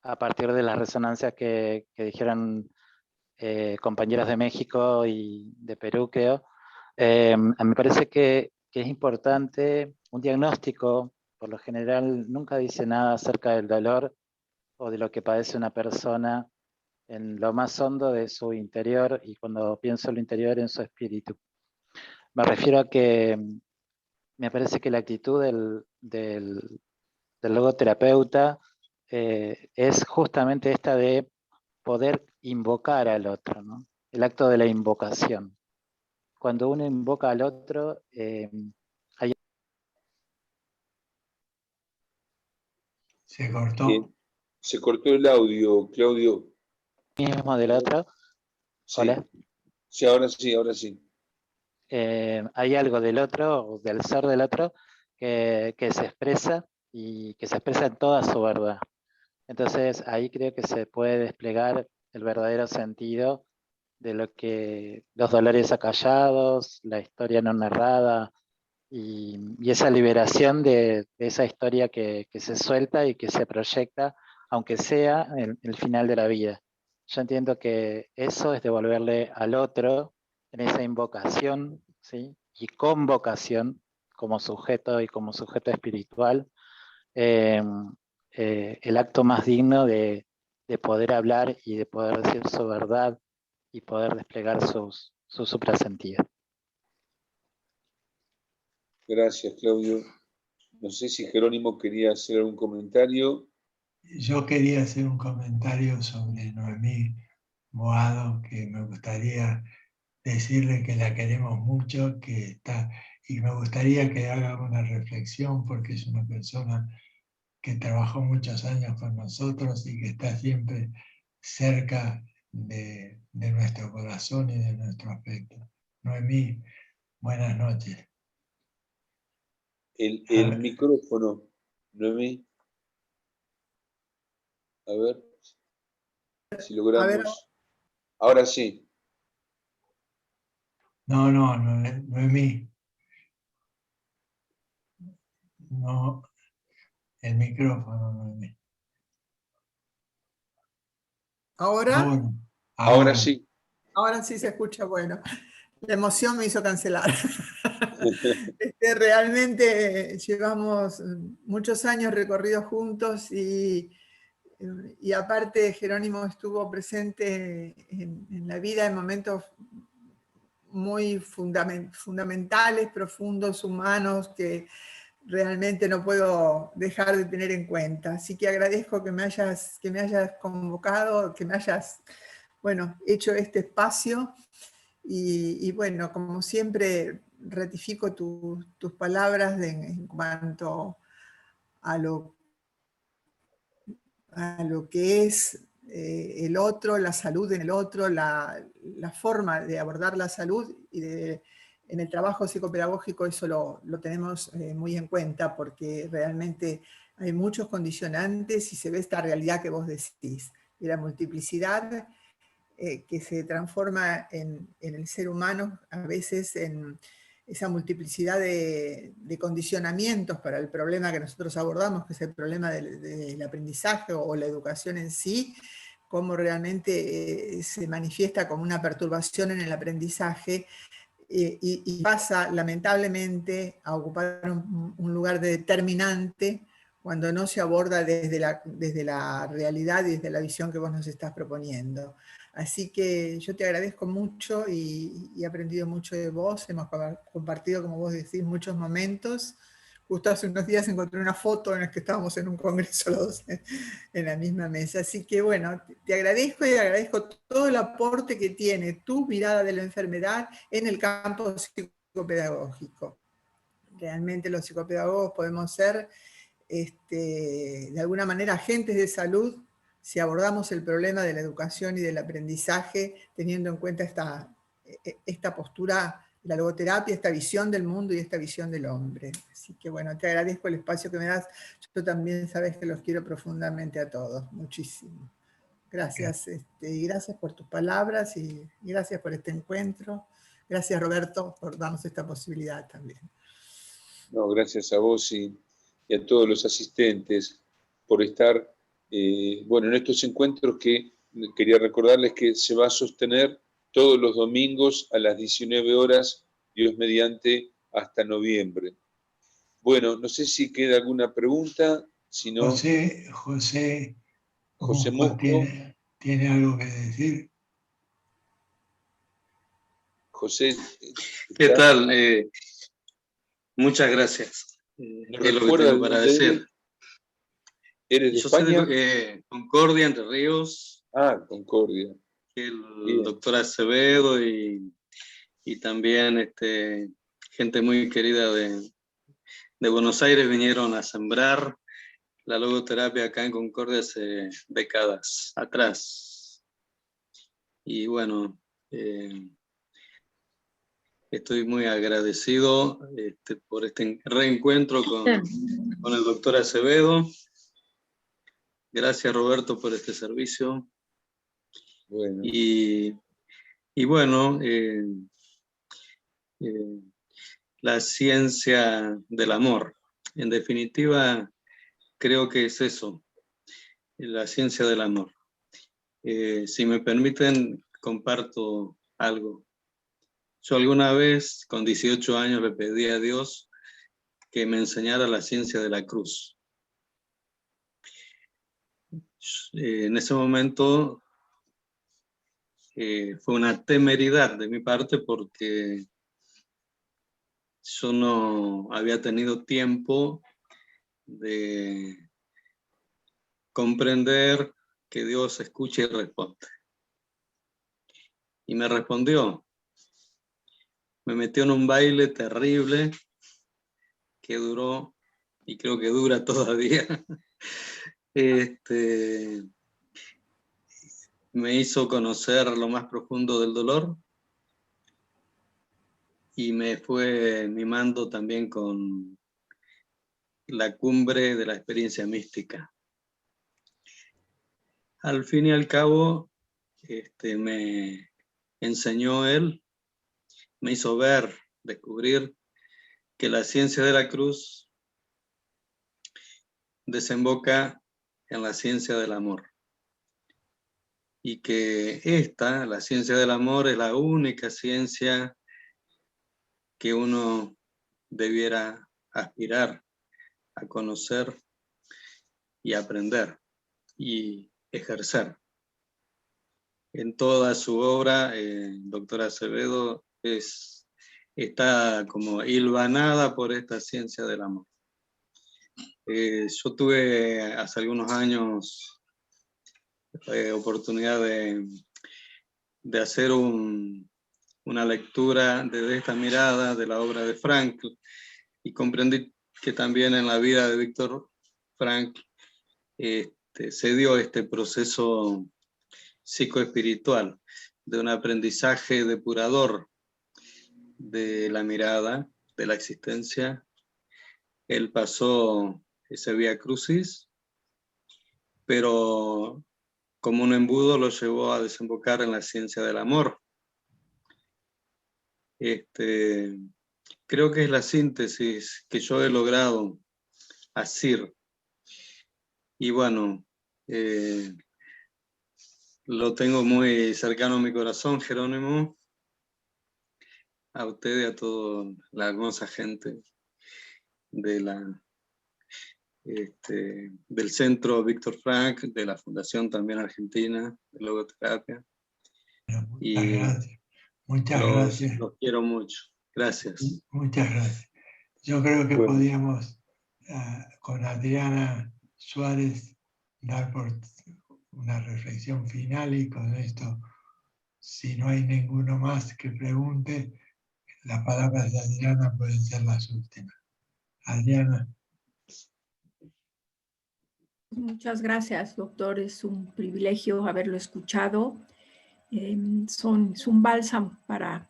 a partir de las resonancias que dijeron compañeros de México y de Perú, creo, me parece que es importante un diagnóstico. Por lo general nunca dice nada acerca del dolor o de lo que padece una persona en lo más hondo de su interior, y cuando pienso en lo interior, en su espíritu. Me refiero a que me parece que la actitud del logoterapeuta es justamente esta de poder invocar al otro, ¿no? El acto de la invocación. Cuando uno invoca al otro, hay... Se cortó. Se cortó el audio, Claudio. Mismo del otro. Sí. Hola. Sí, ahora sí, ahora sí. Hay algo del otro, del ser del otro, que se expresa y que se expresa en toda su verdad. Entonces ahí creo que se puede desplegar el verdadero sentido de lo que los dolores acallados, la historia no narrada y esa liberación de esa historia que se suelta y que se proyecta, aunque sea el final de la vida. Yo entiendo que eso es devolverle al otro en esa invocación, ¿sí? Y convocación como sujeto y como sujeto espiritual, el acto más digno de poder hablar y de poder decir su verdad y poder desplegar su suprasentido. Gracias, Claudio. No sé si Jerónimo quería hacer algún comentario. Yo quería hacer un comentario sobre Noemí Boado, que me gustaría decirle que la queremos mucho, y me gustaría que haga una reflexión porque es una persona que trabajó muchos años con nosotros y que está siempre cerca de nuestro corazón y de nuestro afecto. Noemí, buenas noches. El micrófono, Noemí. A ver si logramos. Ahora sí. No, Noemí. No, el micrófono, Noemí. ¿Ahora? Ahora sí. Ahora sí se escucha bueno. La emoción me hizo cancelar. Realmente llevamos muchos años recorridos juntos y aparte Jerónimo estuvo presente en la vida en momentos muy fundamentales, profundos, humanos, que realmente no puedo dejar de tener en cuenta. Así que agradezco que me hayas convocado, que me hayas, bueno, hecho este espacio. Y bueno, como siempre, ratifico tus palabras en cuanto a lo que es el otro, la salud en el otro, la forma de abordar la salud, y en el trabajo psicopedagógico eso lo tenemos muy en cuenta, porque realmente hay muchos condicionantes y se ve esta realidad que vos decís, de la multiplicidad que se transforma en el ser humano, a veces en esa multiplicidad de condicionamientos para el problema que nosotros abordamos, que es el problema del aprendizaje o la educación en sí, cómo realmente se manifiesta como una perturbación en el aprendizaje y pasa lamentablemente a ocupar un lugar de determinante cuando no se aborda desde la realidad y desde la visión que vos nos estás proponiendo. Así que yo te agradezco mucho y he aprendido mucho de vos, hemos compartido, como vos decís, muchos momentos. Justo hace unos días encontré una foto en la que estábamos en un congreso los dos en la misma mesa. Así que bueno, te agradezco y agradezco todo el aporte que tiene tu mirada de la enfermedad en el campo psicopedagógico. Realmente los psicopedagogos podemos ser de alguna manera agentes de salud si abordamos el problema de la educación y del aprendizaje teniendo en cuenta esta postura, la logoterapia, esta visión del mundo y esta visión del hombre. Así que bueno, te agradezco el espacio que me das. Yo también sabes que los quiero profundamente a todos, muchísimo. Gracias, y gracias por tus palabras y gracias por este encuentro. Gracias, Roberto, por darnos esta posibilidad también. No, gracias a vos y a todos los asistentes por estar bueno, en estos encuentros que quería recordarles que se va a sostener todos los domingos a las 19 horas, Dios mediante, hasta noviembre. Bueno, no sé si queda alguna pregunta, si no... José Mosco tiene algo que decir. José. ¿Qué tal? Muchas gracias. Es lo que tengo para decir. ¿Eres de España? Soy de Concordia, Entre Ríos. Ah, Concordia. El doctor Acevedo y también gente muy querida de Buenos Aires vinieron a sembrar la logoterapia acá en Concordia hace décadas atrás. Y bueno, estoy muy agradecido por este reencuentro con el doctor Acevedo. Gracias, Roberto, por este servicio. Bueno. Y bueno, la ciencia del amor. En definitiva, creo que es eso, la ciencia del amor. Si me permiten, comparto algo. Yo alguna vez, con 18 años, le pedí a Dios que me enseñara la ciencia de la cruz. En ese momento fue una temeridad de mi parte porque yo no había tenido tiempo de comprender que Dios escucha y responde. Y me respondió. Me metió en un baile terrible que duró, y creo que dura todavía. Me hizo conocer lo más profundo del dolor y me fue mimando también con la cumbre de la experiencia mística. Al fin y al cabo, me enseñó él, me hizo ver, descubrir que la ciencia de la cruz desemboca en la ciencia del amor. Y que la ciencia del amor, es la única ciencia que uno debiera aspirar a conocer y aprender y ejercer. En toda su obra, doctor Acevedo está como hilvanada por esta ciencia del amor. Yo tuve hace algunos años oportunidad de hacer una lectura desde esta mirada de la obra de Frankl, y comprendí que también en la vida de Víctor Frankl se dio este proceso psicoespiritual de un aprendizaje depurador de la mirada, de la existencia. Él pasó ese vía crucis, pero como un embudo lo llevó a desembocar en la ciencia del amor. Creo que es la síntesis que yo he logrado hacer. Y bueno, lo tengo muy cercano a mi corazón, Jerónimo, a usted y a toda la hermosa gente de del Centro Víctor Frank, de la Fundación también Argentina de Logoterapia. Muchas gracias. Los quiero mucho. Gracias. Muchas gracias. Yo creo que podíamos, con Adriana Suárez, dar por una reflexión final, y con esto, si no hay ninguno más que pregunte, las palabras de Adriana pueden ser las últimas. Adriana. Muchas gracias, doctor. Es un privilegio haberlo escuchado. Es un bálsamo para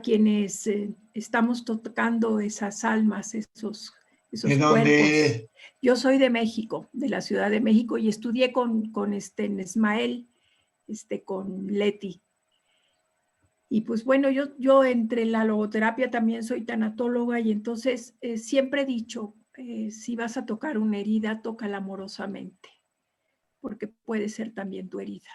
quienes estamos tocando esas almas, esos cuerpos. Yo soy de México, de la Ciudad de México, y estudié con Ismael, con Leti. Y pues bueno, yo entre la logoterapia también soy tanatóloga, y entonces siempre he dicho, si vas a tocar una herida, tócala amorosamente, porque puede ser también tu herida.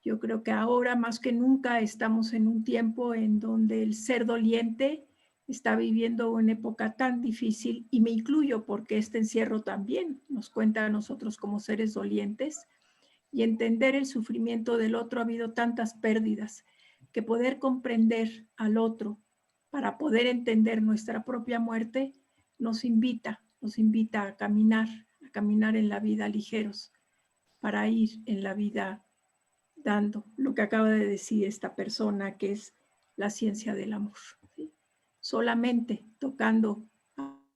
Yo creo que ahora más que nunca estamos en un tiempo en donde el ser doliente está viviendo una época tan difícil, y me incluyo porque este encierro también nos cuenta a nosotros como seres dolientes, y entender el sufrimiento del otro. Ha habido tantas pérdidas que poder comprender al otro para poder entender nuestra propia muerte nos invita a caminar en la vida ligeros, para ir en la vida dando lo que acaba de decir esta persona, que es la ciencia del amor, ¿sí? Solamente tocando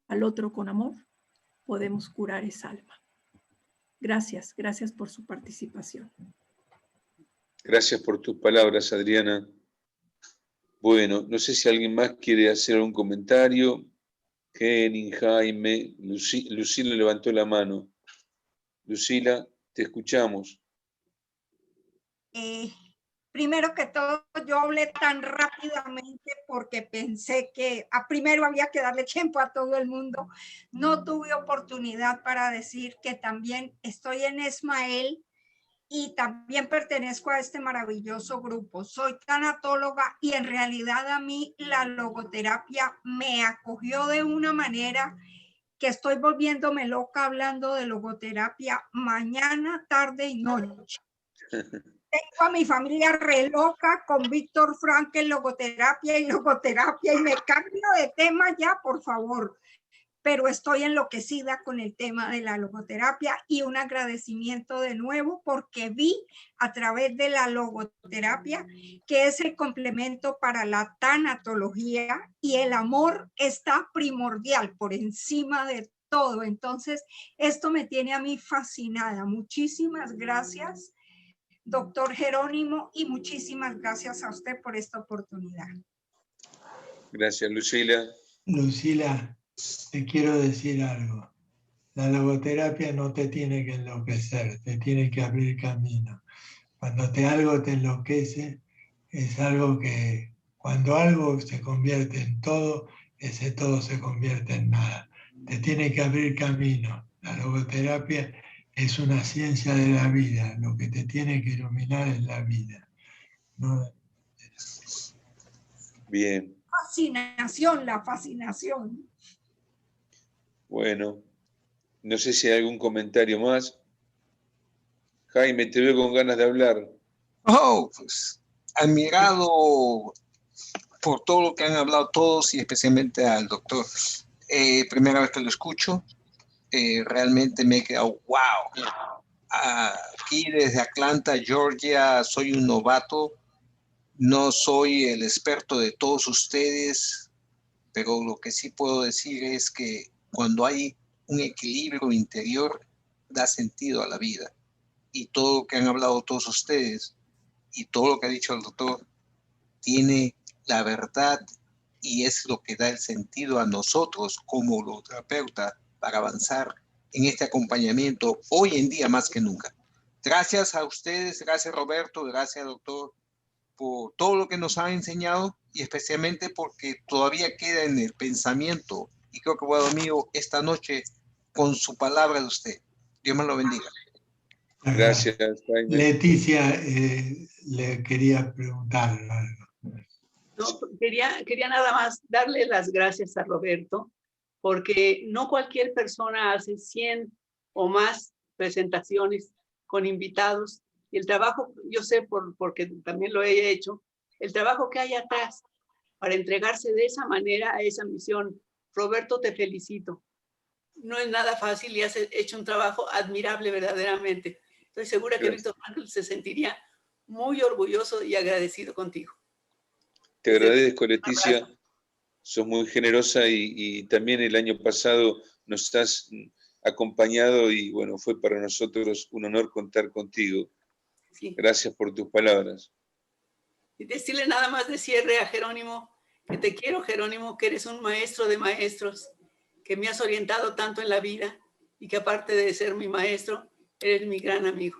al otro con amor podemos curar esa alma. Gracias por su participación. Gracias por tus palabras, Adriana. Bueno, no sé si alguien más quiere hacer algún comentario. Kenny, Jaime, Lucila levantó la mano. Lucila, te escuchamos. Primero que todo, yo hablé tan rápidamente porque pensé que primero había que darle tiempo a todo el mundo. No tuve oportunidad para decir que también estoy en Ismael y también pertenezco a este maravilloso grupo. Soy tanatóloga, y en realidad a mí la logoterapia me acogió de una manera que estoy volviéndome loca hablando de logoterapia mañana, tarde y noche. Tengo a mi familia re loca con Víctor Frankl, logoterapia y me cambio de tema ya, por favor. Pero estoy enloquecida con el tema de la logoterapia y un agradecimiento de nuevo porque vi a través de la logoterapia que es el complemento para la tanatología y el amor está primordial por encima de todo. Entonces, esto me tiene a mí fascinada. Muchísimas gracias, doctor Jerónimo, y muchísimas gracias a usted por esta oportunidad. Gracias, Lucila. Lucila, te quiero decir algo. La logoterapia no te tiene que enloquecer, te tiene que abrir camino. Cuando algo te enloquece, es algo que cuando algo se convierte en todo, ese todo se convierte en nada. Te tiene que abrir camino. La logoterapia es una ciencia de la vida. Lo que te tiene que iluminar es la vida. ¿No? Bien. Fascinación, la fascinación. Bueno, no sé si hay algún comentario más. Jaime, te veo con ganas de hablar. Oh, pues admirado por todo lo que han hablado todos y especialmente al doctor. Primera vez que lo escucho, realmente me he quedado wow. Aquí desde Atlanta, Georgia, soy un novato. No soy el experto de todos ustedes, pero lo que sí puedo decir es que cuando hay un equilibrio interior, da sentido a la vida. Y todo lo que han hablado todos ustedes y todo lo que ha dicho el doctor tiene la verdad y es lo que da el sentido a nosotros como logoterapeuta para avanzar en este acompañamiento hoy en día más que nunca. Gracias a ustedes, gracias Roberto, gracias doctor por todo lo que nos han enseñado y especialmente porque todavía queda en el pensamiento y creo que voy a dormir esta noche con su palabra de usted. Dios me lo bendiga. Gracias, Jaime. Leticia, le quería preguntar algo. No, quería nada más darle las gracias a Roberto, porque no cualquier persona hace 100 o más presentaciones con invitados. Y el trabajo, yo sé porque también lo he hecho, el trabajo que hay atrás para entregarse de esa manera a esa misión. Roberto, te felicito. No es nada fácil y has hecho un trabajo admirable verdaderamente. Estoy segura que Víctor Frankl se sentiría muy orgulloso y agradecido contigo. Te agradezco, Leticia. Sos muy generosa y también el año pasado nos has acompañado y bueno, fue para nosotros un honor contar contigo. Sí. Gracias por tus palabras. Y decirle nada más de cierre a Jerónimo, que te quiero, Jerónimo, que eres un maestro de maestros, que me has orientado tanto en la vida y que aparte de ser mi maestro, eres mi gran amigo.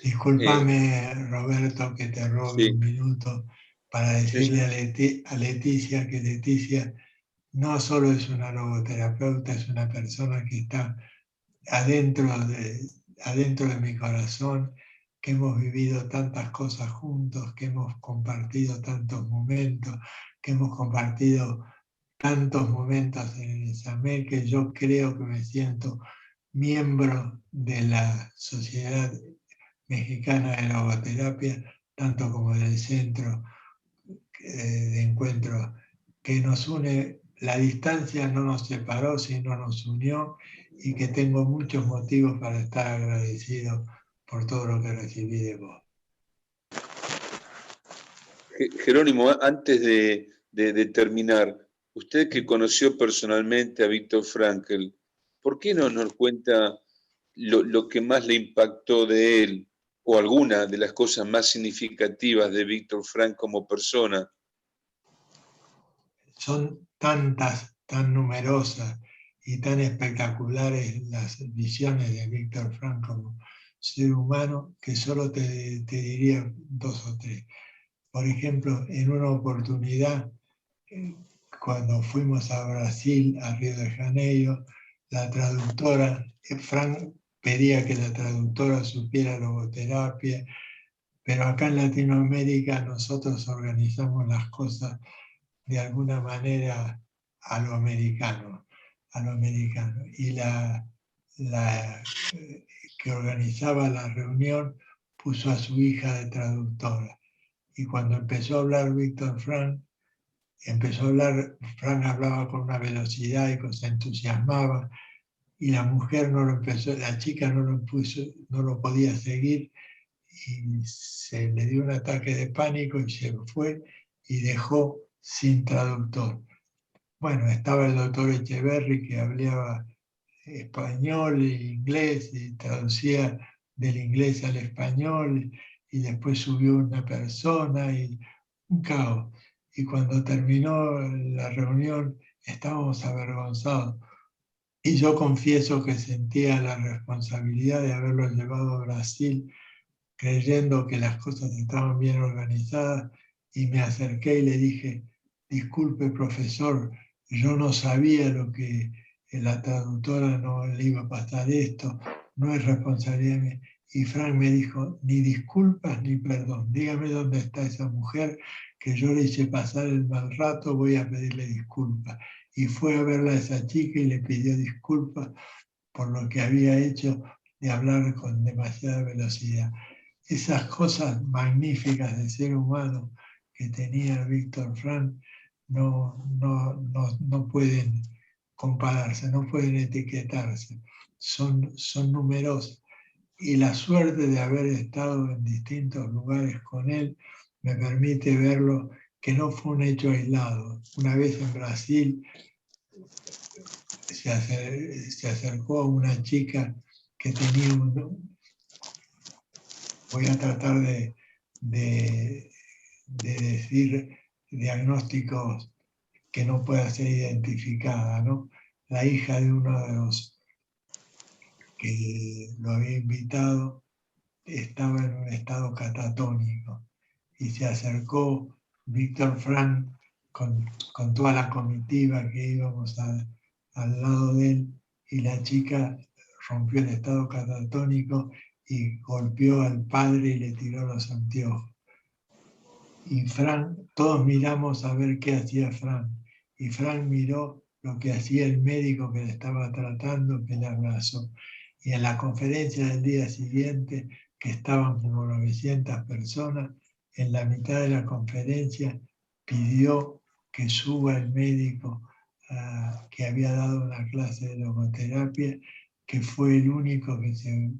Discúlpame, Roberto, que te robe un minuto para decirle a Leticia que Leticia no solo es una logoterapeuta, es una persona que está adentro de mi corazón, que hemos vivido tantas cosas juntos, que hemos compartido tantos momentos, que hemos compartido tantos momentos en el examen, que yo creo que me siento miembro de la Sociedad Mexicana de Logoterapia, tanto como del Centro de Encuentro, que nos une. La distancia no nos separó, sino nos unió, y que tengo muchos motivos para estar agradecido por todo lo que recibí de vos. Jerónimo, antes de terminar, usted que conoció personalmente a Víctor Frankl, ¿por qué no nos cuenta lo que más le impactó de él o alguna de las cosas más significativas de Víctor Frankl como persona? Son tantas, tan numerosas y tan espectaculares las visiones de Víctor Frankl como ser humano, que solo te diría 2 o 3. Por ejemplo, en una oportunidad, cuando fuimos a Brasil, a Río de Janeiro, la traductora, Frank pedía que la traductora supiera logoterapia, pero acá en Latinoamérica nosotros organizamos las cosas de alguna manera a lo americano. Y que organizaba la reunión puso a su hija de traductora. Y cuando empezó a hablar Víctor Frank, Frank hablaba con una velocidad y se entusiasmaba, y la mujer la chica no lo podía seguir, y se le dio un ataque de pánico y se fue y dejó sin traductor. Bueno, estaba el doctor Echeverry, que hablaba español e inglés y traducía del inglés al español, y después subió una persona y un caos. Y cuando terminó la reunión estábamos avergonzados. Y yo confieso que sentía la responsabilidad de haberlo llevado a Brasil, creyendo que las cosas estaban bien organizadas, y me acerqué y le dije: disculpe, profesor, yo no sabía lo que la traductora no le iba a pasar esto, no es responsabilidad mía. Y Frank me dijo: ni disculpas ni perdón, dígame dónde está esa mujer, que yo le hice pasar el mal rato, voy a pedirle disculpas. Y fue a verla a esa chica y le pidió disculpas por lo que había hecho de hablar con demasiada velocidad. Esas cosas magníficas del ser humano que tenía Víctor Frank no pueden compararse, no pueden etiquetarse, son numerosas. Y la suerte de haber estado en distintos lugares con él me permite verlo, que no fue un hecho aislado. Una vez en Brasil se acercó a una chica que tenía voy a tratar de decir diagnósticos que no pueda ser identificada, ¿no? La hija de uno de los que lo había invitado estaba en un estado catatónico, y se acercó Víctor Frank con toda la comitiva que íbamos al lado de él, y la chica rompió el estado catatónico y golpeó al padre y le tiró los anteojos. Y Frank, todos miramos a ver qué hacía Frank, y Frank miró lo que hacía el médico que le estaba tratando, que le abrazó. Y en la conferencia del día siguiente, que estaban como 900 personas, en la mitad de la conferencia pidió que suba el médico que había dado una clase de logoterapia, que fue el único que se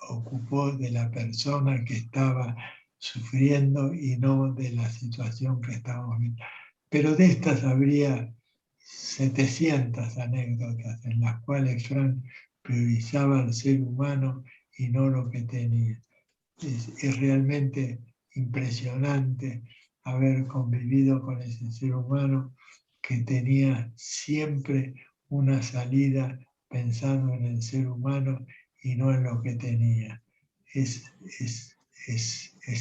ocupó de la persona que estaba sufriendo y no de la situación que estábamos viendo. Pero de estas habría 700 anécdotas en las cuales Frank priorizaba al ser humano y no lo que tenía. Es realmente impresionante haber convivido con ese ser humano que tenía siempre una salida pensando en el ser humano y no en lo que tenía. Es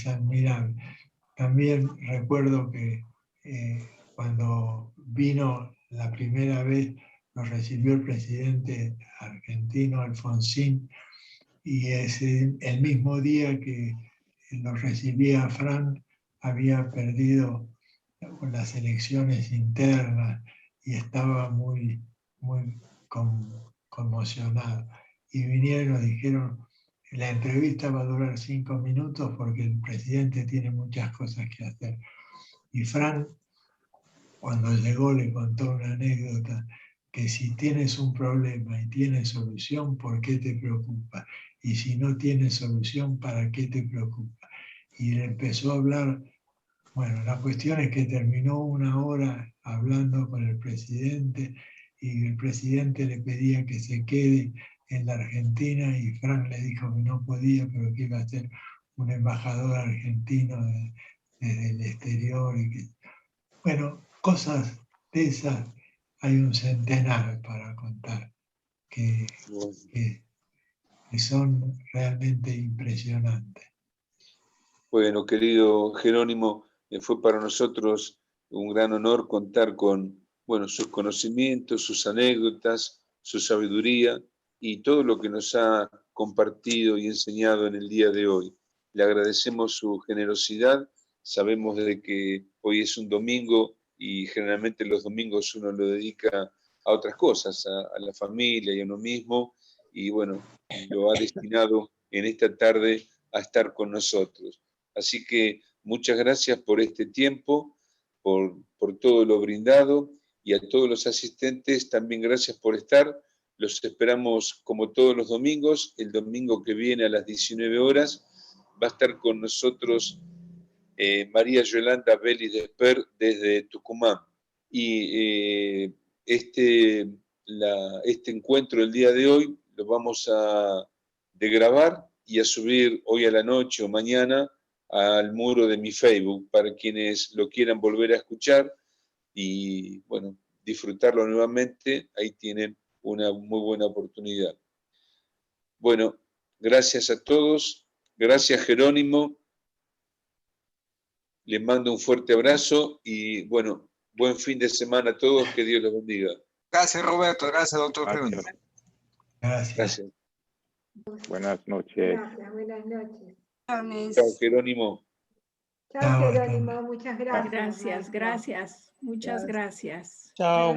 admirable. También recuerdo que cuando vino la primera vez, lo recibió el presidente argentino Alfonsín, y el mismo día que lo recibía Frank, había perdido las elecciones internas y estaba muy conmocionado. Y vinieron y nos dijeron: la entrevista va a durar 5 minutos porque el presidente tiene muchas cosas que hacer. Y Frank, cuando llegó, le contó una anécdota, que si tienes un problema y tienes solución, ¿por qué te preocupa? Y si no tienes solución, ¿para qué te preocupa? Y le empezó a hablar. Bueno, la cuestión es que terminó 1 hora hablando con el presidente, y el presidente le pedía que se quede en la Argentina, y Frank le dijo que no podía, pero que iba a ser un embajador argentino desde el exterior. Bueno, cosas de esas hay un centenar para contar, que son realmente impresionantes. Bueno, querido Jerónimo, fue para nosotros un gran honor contar con sus conocimientos, sus anécdotas, su sabiduría y todo lo que nos ha compartido y enseñado en el día de hoy. Le agradecemos su generosidad. Sabemos de que hoy es un domingo y generalmente los domingos uno lo dedica a otras cosas, a la familia y a uno mismo, y bueno, lo ha destinado en esta tarde a estar con nosotros. Así que muchas gracias por este tiempo, por todo lo brindado, y a todos los asistentes también gracias por estar. Los esperamos como todos los domingos. El domingo que viene a las 19 horas va a estar con nosotros María Yolanda Vélez de Esper desde Tucumán. Y este encuentro el día de hoy lo vamos a grabar y a subir hoy a la noche o mañana al muro de mi Facebook para quienes lo quieran volver a escuchar y bueno, disfrutarlo nuevamente. Ahí tienen una muy buena oportunidad. Bueno, gracias a todos. Gracias, Jerónimo. Les mando un fuerte abrazo y bueno, buen fin de semana a todos. Que Dios los bendiga. Gracias, Roberto. Gracias, doctor Jerónimo. Gracias. Buenas noches. Gracias, buenas noches. Chao, Jerónimo. Chao, Jerónimo, muchas gracias. Gracias, gracias. Muchas gracias. Chao.